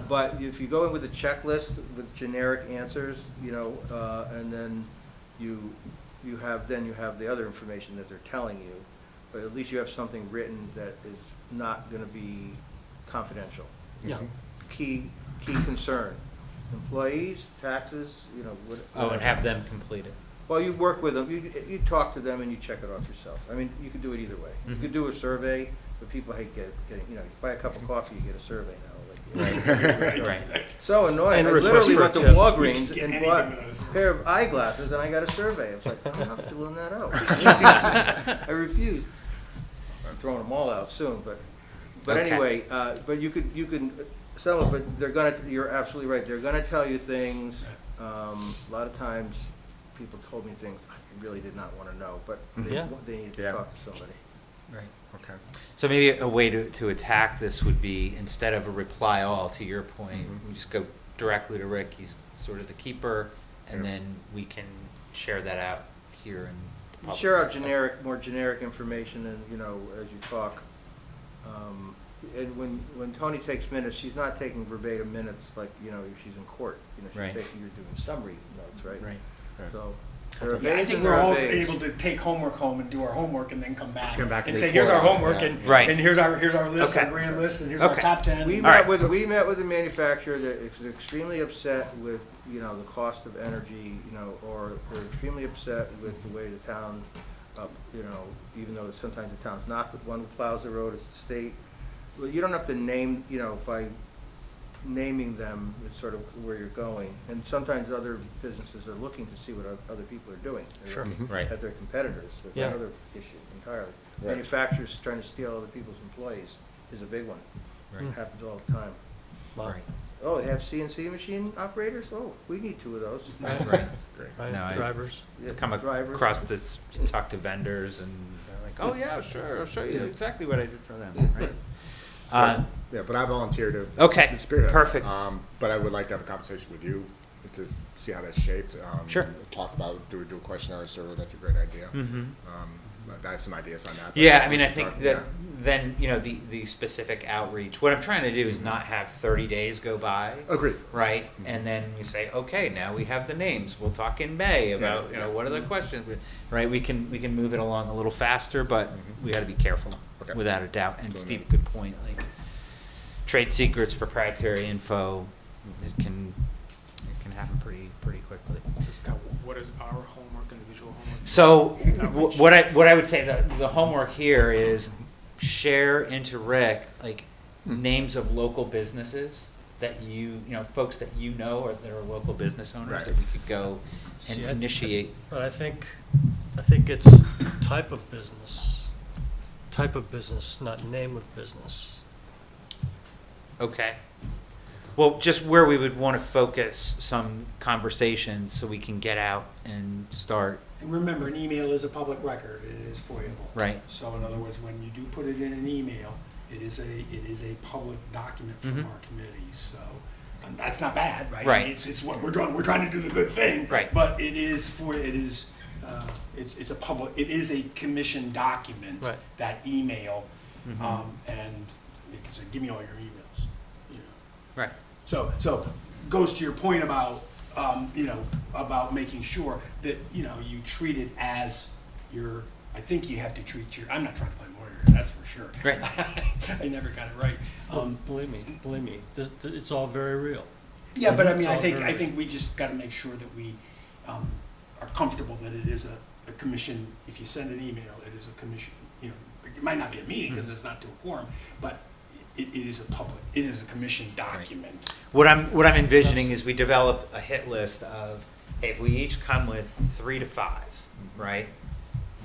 But if you go in with a checklist with generic answers, and then you have the other information that they're telling you, but at least you have something written that is not gonna be confidential. Yeah. Key concern, employees, taxes, Oh, and have them complete it. Well, you work with them, you talk to them and you check it off yourself. I mean, you could do it either way. You could do a survey, but people hate getting, you buy a cup of coffee, you get a survey now. Right. So annoying. And I a request literally for a went to tip. Walgreens Get and anything bought with those. a pair of eyeglasses and I got a survey. I was like, I'm not filling that out. I refused. I'm throwing them all out soon, but Okay. anyway, but you can, but you're absolutely right. They're gonna tell you things. A lot of times, people told me things I really did not wanna know, but Yeah. they need to Yeah. talk to somebody. Right. Okay. So maybe a way to attack this would be, instead of a reply all, to your point, we just go directly to Rick, he's sort of the keeper, and Yeah. then we can share that out here in the You public. share out more generic information and, as you talk. And when Tony takes minutes, she's not taking verbatim minutes like, if she's in court. Right. You're doing summary notes, right? Right. So, there are Yeah, I evades think and we're there are all evades. able to take homework home and do our homework and then come back Come back and and say, here's our report. homework Yeah. and, Right. and here's our list, Okay. our grand list, and here's our Okay. top 10. We All right. met with a manufacturer that is extremely upset with, the cost of energy, or they're extremely upset with the way the town, even though sometimes the town's not the one who plows the road, it's the state. Well, you don't have to name, by naming them, it's sort of where you're going. And sometimes other businesses are looking to see what other people are doing. They're Sure. looking Right. at their competitors. That's Yeah. another issue entirely. Right. Manufacturers trying to steal other people's employees is a big one. Right. It happens all the time. Wow. Right. Oh, they have CNC machine operators? Oh, we need 2 of those. Right. Great. Right, No, drivers. Yeah, Come drivers. across this, talk to vendors, and they're like, oh yeah, sure, I'll show you exactly what I did for them, right? Yeah, but I volunteer to. Okay, spearhead that. perfect. But I would like to have a conversation with you to see how that's shaped. Sure. And talk about, do a questionnaire or survey, that's a great idea. But I have some ideas on that. but Yeah, I we mean, I can think talk- that yeah. then, the specific outreach, what I'm trying to do is not have 30 days go by. Agreed. Right, and then you say, okay, now we have the names. We'll talk in May about Yeah. what are the questions. Right, we can move it along a little faster, but we got to be careful, Okay. without a doubt. And Doing Steve, that. good point. Like trade secrets, proprietary info, it can happen pretty quickly. So Scott, what is our homework, individual homework? So Outreach. what I would say the homework here is share into Rick like names of local businesses that folks that or that are local business owners Right. that we could go and See, initiate. But I think it's type of business, not name of business. Okay. Well, just where we would want to focus some conversations so we can get out and start. And remember, an email is a public record, it is FOIAble. Right. So in other words, when you do put it in an email, it is a public document from Mhm. our committee, so, that's not bad, right? Right. It's what we're trying to do the good thing. Right. But it's a public, it is a commission document. Right. That email, Mhm. and you can say, give me all your emails, Right. So goes to your point about, about making sure that, you treat it as I think you have to treat I'm not trying to play lawyer, that's for sure. Right. I never got it right. Believe me, it's all very real. Yeah, but I mean, It's I all think, very- we just gotta make sure that we, are comfortable that it is a commission. If you send an email, it is a commission, it might not be a meeting, because it's not to a quorum, but it is a commission document. What I'm envisioning is we develop a hit list of, hey, if we each come with 3 to 5, right?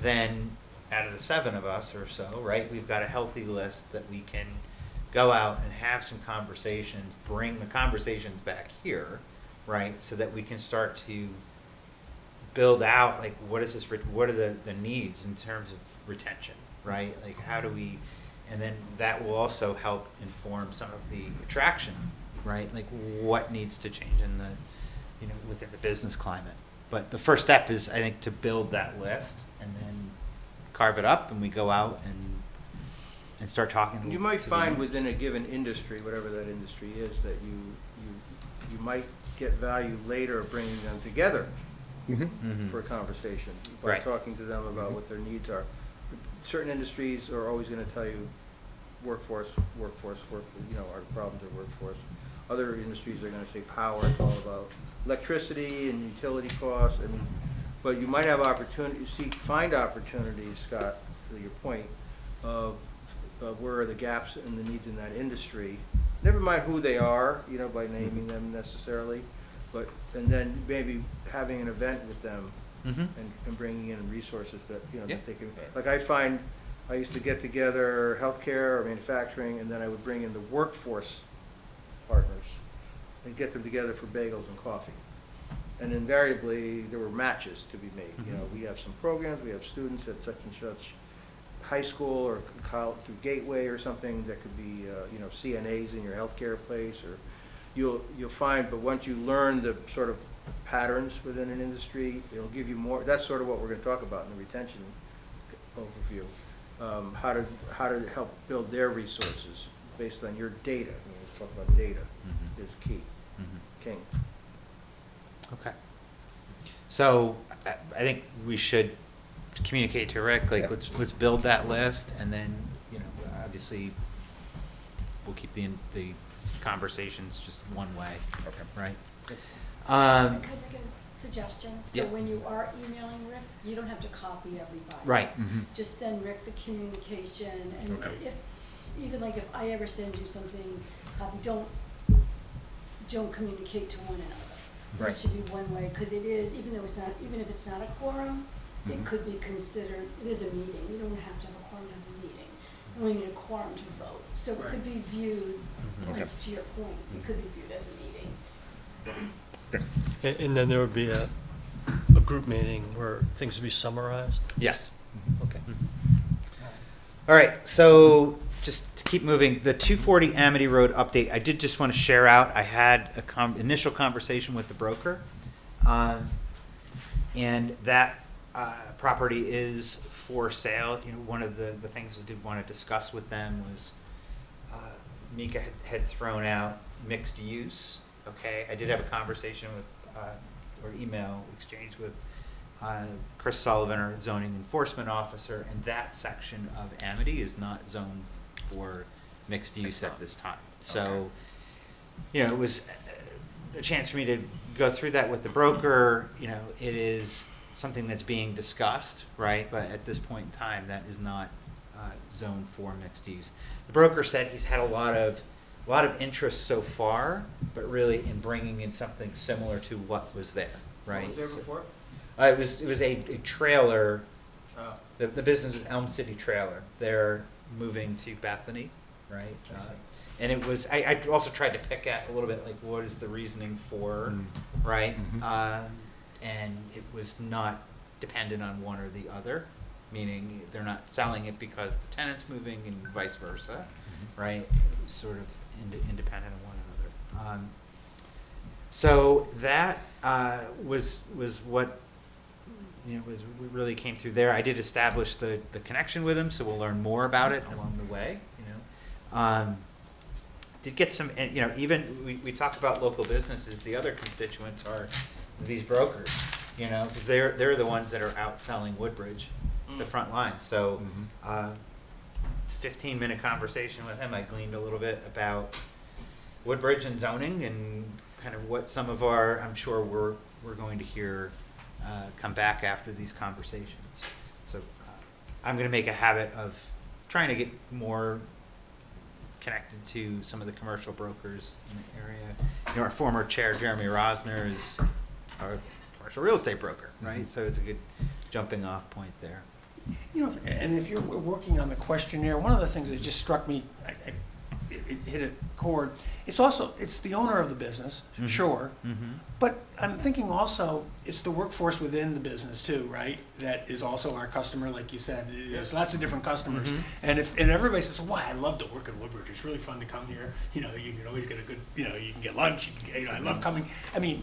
Then out of the 7 of us or so, right, we've got a healthy list that we can go out and have some conversations, bring the conversations back here, right? So that we can start to build out, like, what are the needs in terms of retention, right? Like, how do we, and then that will also help inform some of the attraction, right? Like, what needs to change in within the business climate. But the first step is, I think, to build that list and then carve it up, and we go out and start talking. You might to the find owners. within a given industry, whatever that industry is, that you might get value later of bringing them together Mhm. for a conversation, by Right. talking to them about what their needs are. Certain industries are always gonna tell you workforce, our problems are workforce. Other industries are gonna say power, it's all about electricity and utility costs, but you might have find opportunities, Scott, to your point, of where are the gaps and the needs in that industry. Never mind who they are, by naming them necessarily, and then maybe having an event with them Mhm. and bringing in resources that, Yeah. that they can, like I used to get together healthcare or manufacturing, and then I would bring in the workforce partners and get them together for bagels and coffee. And invariably, there were matches to be made. We have some programs, we have students at such and such high school or college through Gateway or something that could be, CNAs in your healthcare place, or you'll find, but once you learn the sort of patterns within an industry, it'll give you more. That's sort of what we're gonna talk about in the retention overview. How to help build their resources based on your data. Let's talk about data is key, king. Okay. So I think we should communicate to Rick, like, Yeah. let's build that list, and then, obviously, we'll keep the conversations just one way, Okay. right? Could I make a suggestion? So Yeah. when you are emailing Rick, you don't have to copy everybody. Right. Just send Rick the communication, and Okay. if I ever send you something, don't communicate to one another. Right. It should be one way, because it is, even if it's not a quorum, it could be considered, it is a meeting, you don't have to have a quorum to have a meeting. And we need a quorum to vote, so it could be viewed, Okay. like, to your point, it could be viewed as a meeting. And then there would be a group meeting where things would be summarized. Yes. Okay. All right, so just to keep moving. The 240 Amity Road update, I did just want to share out, I had a initial conversation with the broker. And that property is for sale. You know, one of the things I did want to discuss with them was Mika had thrown out mixed use. Okay, I did have a conversation with, or email exchange with Chris Sullivan, our zoning enforcement officer, and that section of Amity is not zoned for mixed use at this time. So, you know, it was a chance for me to go through that with the broker. You know, it is something that's being discussed, right? But at this point in time, that is not zoned for mixed use. The broker said he's had a lot of interest so far, but really in bringing in something similar to what was there, right? What was there So- before? it was a trailer. Oh. The business is Elm City Trailer. They're moving to Bethany, right? I see. And it was, I also tried to pick at a little bit, like, what is the reasoning for, right? And it was not dependent on one or the other, meaning they're not selling it because the tenant's moving and vice versa, right? Sort of independent of one another. So that was what, you know, we really came through there. I did establish the connection with him, so we'll learn more about it along the way, you know. Did get some, and, you know, even we talked about local businesses. The other constituents are these brokers, you know, because they're the ones that are out selling Woodbridge, the front line. So, 15-minute conversation with him, I gleaned a little bit about Woodbridge and zoning and kind of what some of our, I'm sure we're going to hear come back after these conversations. So I'm going to make a habit of trying to get more connected to some of the commercial brokers in the area. You know, our former chair, Jeremy Rosner, is our commercial real estate broker, right? So it's a good jumping off point there. You know, and if you're working on the questionnaire, one of the things that just struck me, it hit a chord. It's the owner of the business, sure, but I'm thinking also it's the workforce within the business too, right? That is also our customer, like you said. There's lots of different customers, and everybody says, "Why I love to work at Woodbridge. It's really fun to come here. You know, you can always get a good, you know, you can get lunch. I love coming. I mean,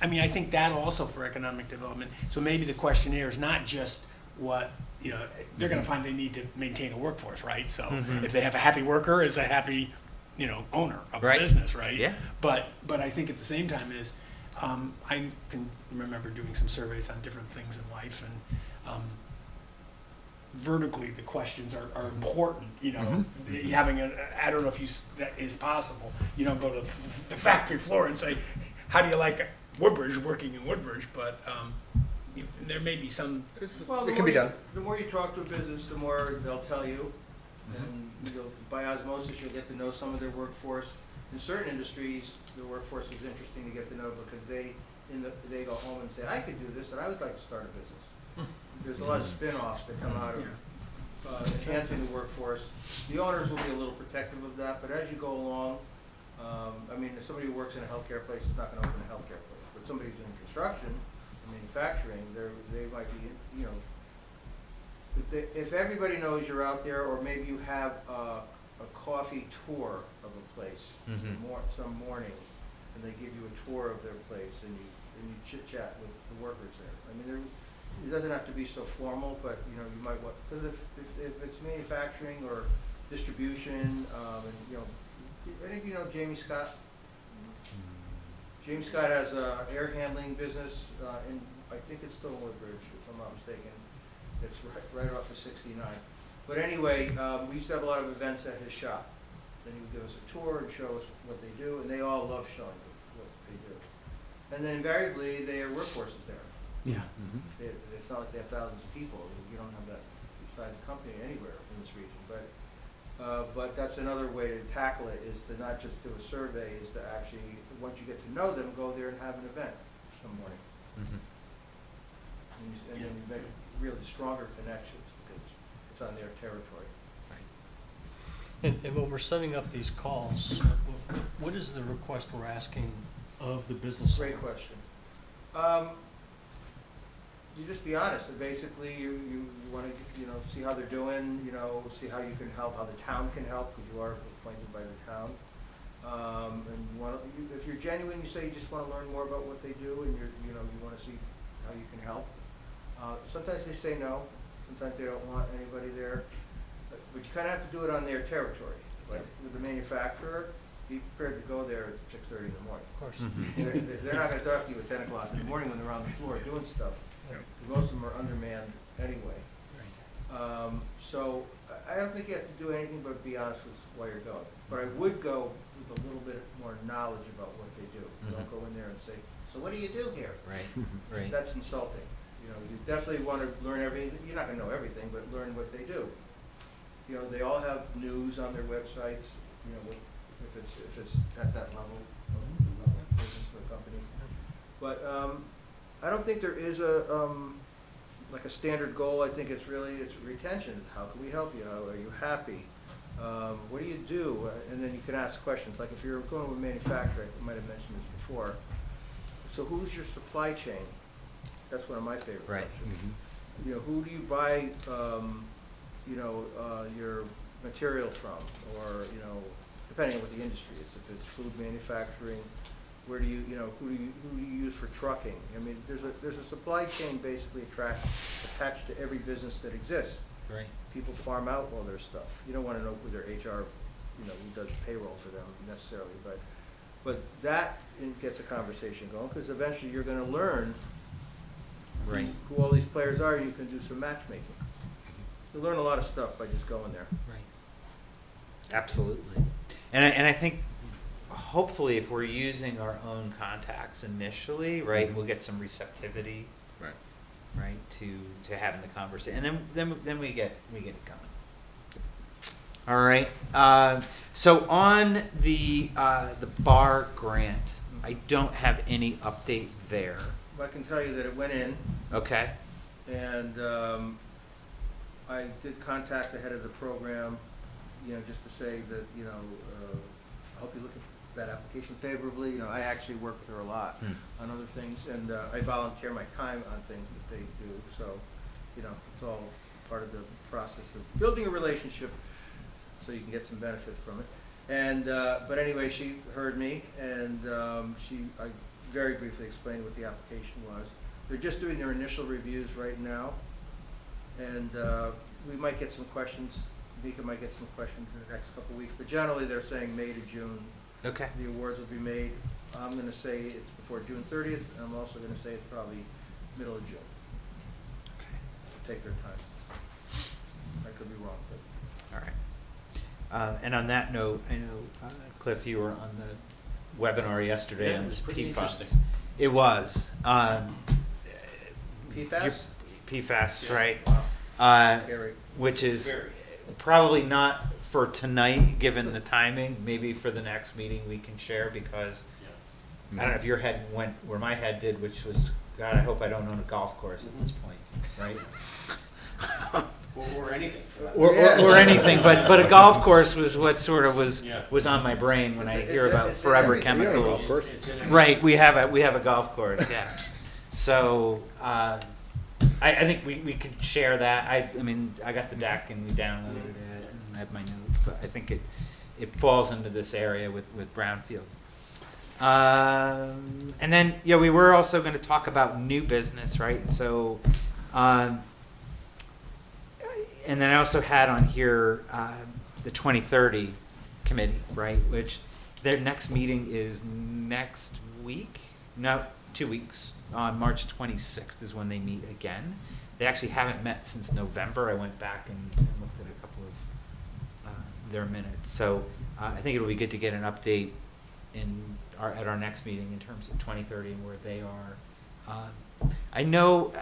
I think that also for economic development. So maybe the questionnaire is not just what, you know, they're going to find they need to maintain a workforce, right? So if they have a happy worker, is a happy, you know, owner of a Right. business, right? Yeah. But I think at the same time is, I can remember doing some surveys on different things in life, and vertically the questions are important. You know, having I don't know if that is possible. You don't go to the factory floor and say, "How do you like Woodbridge, working in Woodbridge?" But there may be some. Well, It can be done. The more you talk to a business, the more they'll tell you. And by osmosis, you'll get to know some of their workforce. In certain industries, the workforce is interesting to get to know because they go home and say, I could do this and I would like to start a business. There's a lot of spin-offs that come out of enhancing the workforce. The owners will be a little protective of that, but as you go along, I mean, if somebody who works in a healthcare place is not going to open a healthcare place, but somebody who's in construction, manufacturing, they might be, you know, if everybody knows you're out there, or maybe you have a coffee tour of a place some morning, and they give you a tour of their place, and you chit chat with the workers there. I mean, it doesn't have to be so formal, but you know, you might want, because if it's manufacturing or distribution, and you know, I think you know Jamie Scott. James Scott has a air handling business in, I think it's still in Woodbridge, if I'm not mistaken. It's right off of 69. But anyway, we used to have a lot of events at his shop. Then he would give us a tour and show us what they do, and they all love showing what they do. And then invariably, their workforce is there. Yeah. It's not like they have thousands of people. You don't have that size of company anywhere in this region. But that's another way to tackle it, is to not just do a survey, is to actually, once you get to know them, go there and have an event some morning. And then you make really stronger connections because it's on their territory. And when we're setting up these calls, what is the request we're asking of the business? Great question. you just be honest, and basically you wanna, see how they're doing, see how you can help, how the town can help, because you are appointed by the town. And if you're genuine, you say you just wanna learn more about what they do, and you wanna see how you can help. Sometimes they say no, sometimes they don't want anybody there, but you kinda have to do it on their territory. Like with the manufacturer, be prepared to go there at 6:30 in the morning. Of course. They're not gonna talk to you at 10 o'clock in the morning when they're on the floor doing stuff. Yeah. Most of them are undermanned anyway. So I don't think you have to do anything but be honest with why you're going. But I would go with a little bit more knowledge about what they do. Don't go in there and say, so what do you do here? Right, right. That's insulting. You definitely want to learn everything. You're not gonna know everything, but learn what they do. They all have news on their websites, if it's at that level of business or company. But I don't think there is like a standard goal. I think it's retention. How can we help you? How are you happy? What do you do? And then you can ask questions. Like if you're going to a manufacturer, I might have mentioned this before. So who's your supply chain? That's one of my favorite Right. questions. Who do you buy, your material from? Or, depending on what the industry is. If it's food manufacturing, where do you, who do you use for trucking? I mean, there's a supply chain basically attached to every business that exists. Right. People farm out all their stuff. You don't want to know who their HR, who does payroll for them necessarily, but that gets a conversation going, because eventually you're going to learn Right. who all these players are, and you can do some matchmaking. You learn a lot of stuff by just going there. Right. Absolutely. And I think hopefully if we're using our own contacts initially, right, we'll get some receptivity, Right. right, to having the conversation, and then we get it going. All right. So on the bar grant, I don't have any update there. I can tell you that it went in, Okay. and I did contact the head of the program, just to say that, I hope you look at that application favorably. I actually work with her a lot on other things, and I volunteer my time on things that they do. So, it's all part of the process of building a relationship so you can get some benefits from it. And, but anyway, she heard me, and I very briefly explained what the application was. They're just doing their initial reviews right now, and we might get some questions. Mika might get some questions in the next couple of weeks, but generally they're saying May to June. Okay. The awards will be made. I'm going to say it's before June 30th, and I'm also going to say it's probably middle of June. Take their time. I could be wrong, but. All right. And on that note, I know, Cliff, you were on the webinar yesterday Yeah, on it was this pretty PFAS. interesting. It was. PFAS? PFAS, Yeah. right? Wow. Scary. Which is Very. probably not for tonight, given the timing. Maybe for the next meeting we can share, because I don't know if your head went where my head did, which was, God, I hope I don't own a golf course at this point, right? Or anything for that. Or anything, but a golf course was what sort of Yeah. was on my brain when I It's hear a- about it's forever everything. chemicals. It's in it. Right, we have a golf course, yeah. So, I think we could share that. I mean, I got the deck and we downloaded it and I have my notes, but I think it falls into this area with Brownfield. And then, we were also gonna talk about new business, right? So, and then I also had on here, the 2030 committee, right? Which their next meeting is next week? No, 2 weeks. On March 26th is when they meet again. They actually haven't met since November. I went back and looked at a couple of their minutes. So I think it'll be good to get an update at our next meeting in terms of 2030 and where they are. I know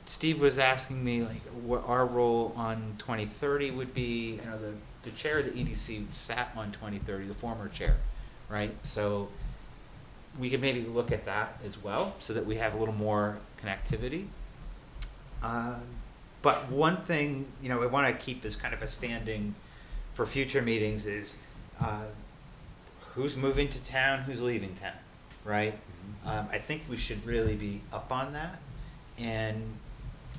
Steve was asking me like what our role on 2030 would be. You know, the chair of the EDC sat on 2030, the former chair, right? So we could maybe look at that as well, so that we have a little more connectivity. But one thing, I want to keep as kind of a standing for future meetings is who's moving to town, who's leaving town, right? I think we should really be up on that. And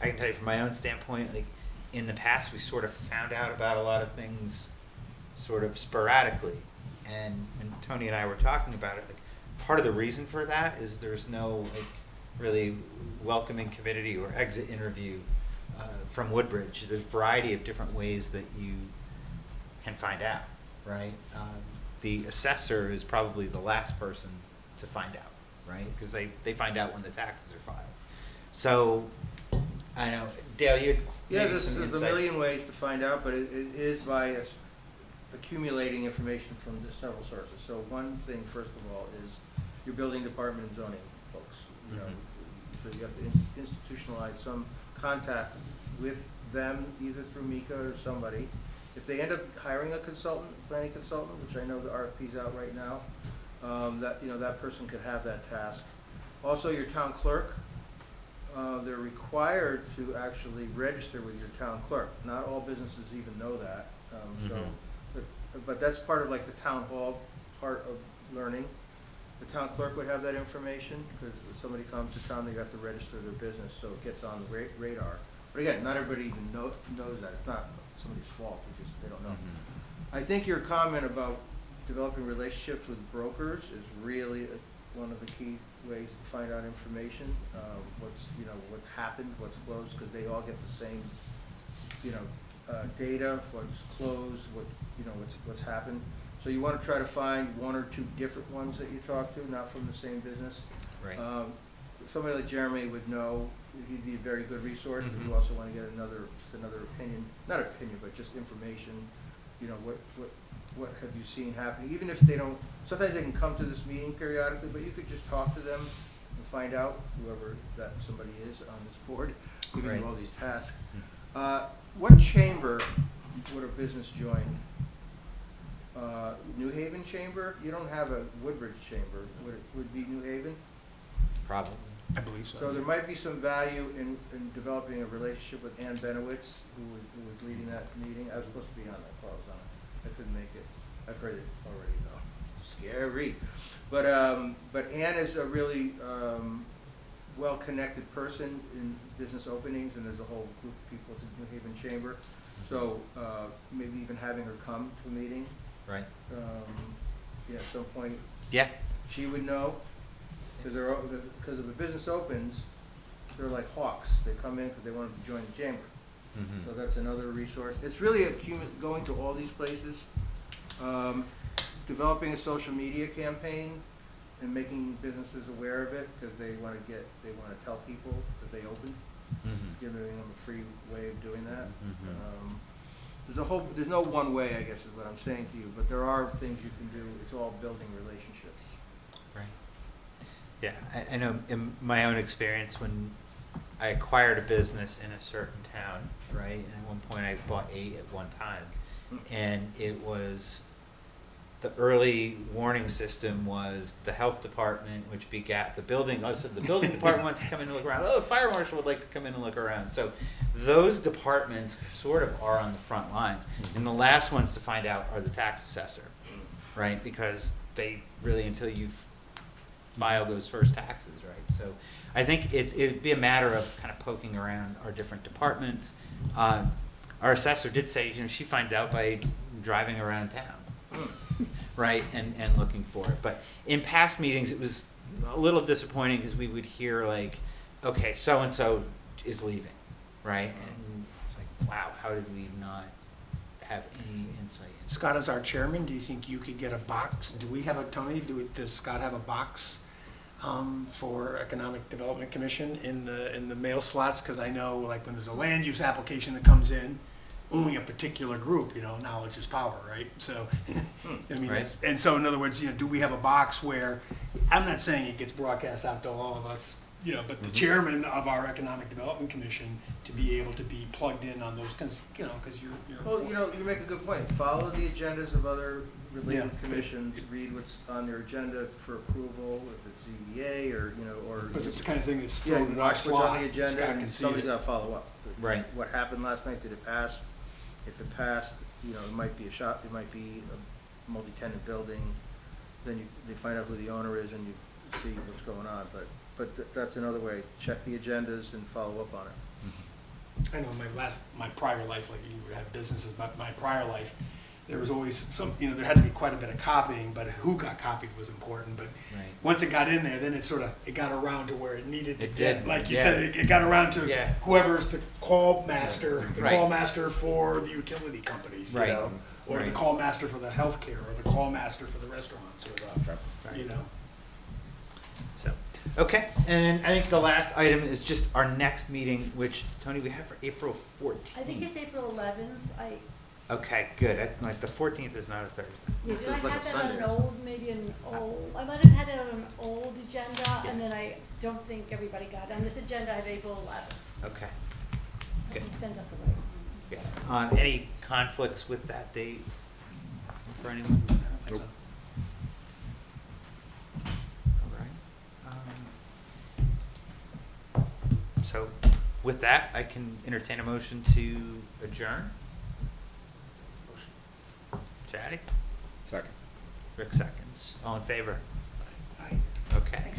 I can tell you from my own standpoint, like, in the past, we sort of found out about a lot of things sort of sporadically. And when Tony and I were talking about it, like, part of the reason for that is there's no, like, really welcoming committee or exit interview from Woodbridge. There's a variety of different ways that you can find out, right? The assessor is probably the last person to find out, right? Because they find out when the taxes are filed. So, I know, Dale, you had Yeah, maybe there's, some there's a insight. million ways to find out, but it is by accumulating information from several sources. So one thing, first of all, is your building department and zoning folks. You know, so you have to institutionalize some contact with them, either through Mika or somebody. If they end up hiring a consultant, planning consultant, which I know the RFP's out right now, that person could have that task. Also, your town clerk. They're required to actually register with your town clerk. Not all businesses even know that. But that's part of like the town hall part of learning. The town clerk would have that information, because if somebody comes to town, they have to register their business, so it gets on the radar. But again, not everybody even knows that. It's not somebody's fault, they don't know. I think your comment about developing relationships with brokers is really one of the key ways to find out information. What happened, what's closed, because they all get the same, data, what's closed, what's happened. So you want to try to find one or two different ones that you talk to, not from the same business. Right. Somebody like Jeremy would know, he'd be a very good resource, but you also want to get another opinion, not opinion, but just information. What have you seen happening? Even if they don't, sometimes they can come to this meeting periodically, but you could just talk to them and find out, whoever that somebody is on this board, giving Right. you all these tasks. What chamber would a business join? New Haven Chamber? You don't have a Woodbridge Chamber. Would it be New Haven? Probably. I believe so. So there might be some value in developing a relationship with Ann Benowitz, who was leading that meeting. I was supposed to be on that call, I was on it. I couldn't make it. I've heard it already though. Scary. But Ann is a really well-connected person in business openings, and there's a whole group of people at the New Haven Chamber. So maybe even having her come to a meeting, Right. at some point, Yeah. she would know. Because if a business opens, they're like hawks. They come in because they want to join the chamber. So that's another resource. It's really going to all these places, developing a social media campaign and making businesses aware of it, because they want to tell people that they opened, giving them a free way of doing that. There's no one way, I guess is what I'm saying to you, but there are things you can do. It's all building relationships. Right. Yeah, I know in my own experience, when I acquired a business in a certain town, right, and at one point I bought 8 at one time, and it was, the early warning system was the health department, which begat the building. I said the building department wants to come in and look around. Oh, the fire marshal would like to come in and look around. So those departments sort of are on the front lines, and the last ones to find out are the tax assessor, right, because they really, until you've file those first taxes, right? So I think it'd be a matter of kind of poking around our different departments. Our assessor did say, she finds out by driving around town, right, and looking for it. But in past meetings, it was a little disappointing, because we would hear like, okay, so-and-so is leaving, right? And it's like, wow, how did we not have any insight into Scott, as our chairman, do you think you could get a box? Do we have a, Tony, does Scott have a box for Economic Development Commission in the mail slots? Because I know, like, when there's a land use application that comes in, only a particular group, knowledge is power, right? So, I mean, Right. and so in other words, do we have a box where, I'm not saying it gets broadcast out to all of us, but the chairman of our Economic Development Commission to be able to be plugged in on those, because you're. Well, you make a good point. Follow the agendas of other related Yeah. commissions, read what's on their agenda for approval, if it's ZBA or. But if it's the kind of thing that's Yeah, thrown in our watch what's slot, on the agenda, Scott and can see somebody's it. got to follow up. Right. What happened last night? Did it pass? If it passed, it might be a shop, it might be a multi-tenant building. Then they find out who the owner is, and you see what's going on, but that's another way, check the agendas and follow up on it. I know my prior life, like you would have businesses, but my prior life, there was always some, there had to be quite a bit of copying, but who got copied was important. But Right. once it got in there, then it got around to where it needed to It get, did, like you yeah. said, it got around to Yeah. whoever's the call master, Right. for the utility companies, Right. or the Right. call master for the healthcare, or the call master for the restaurants, or the, Right. So, okay, and I think the last item is just our next meeting, which, Tony, we have for April 14th. I think it's April 11th. Okay, good. Like the 14th is not a Thursday. Yeah, This did I is like have a that on Sunday. I might have had it on an old agenda, and then I don't think everybody got it. On this agenda, I have April 11th. Okay, Let good. me send up the right one. Yeah. Any conflicts with that date for anyone? I don't think so. All right. So with that, I can entertain a motion to adjourn. Chatty? Second. Rick seconds. All in favor? Aye. Okay.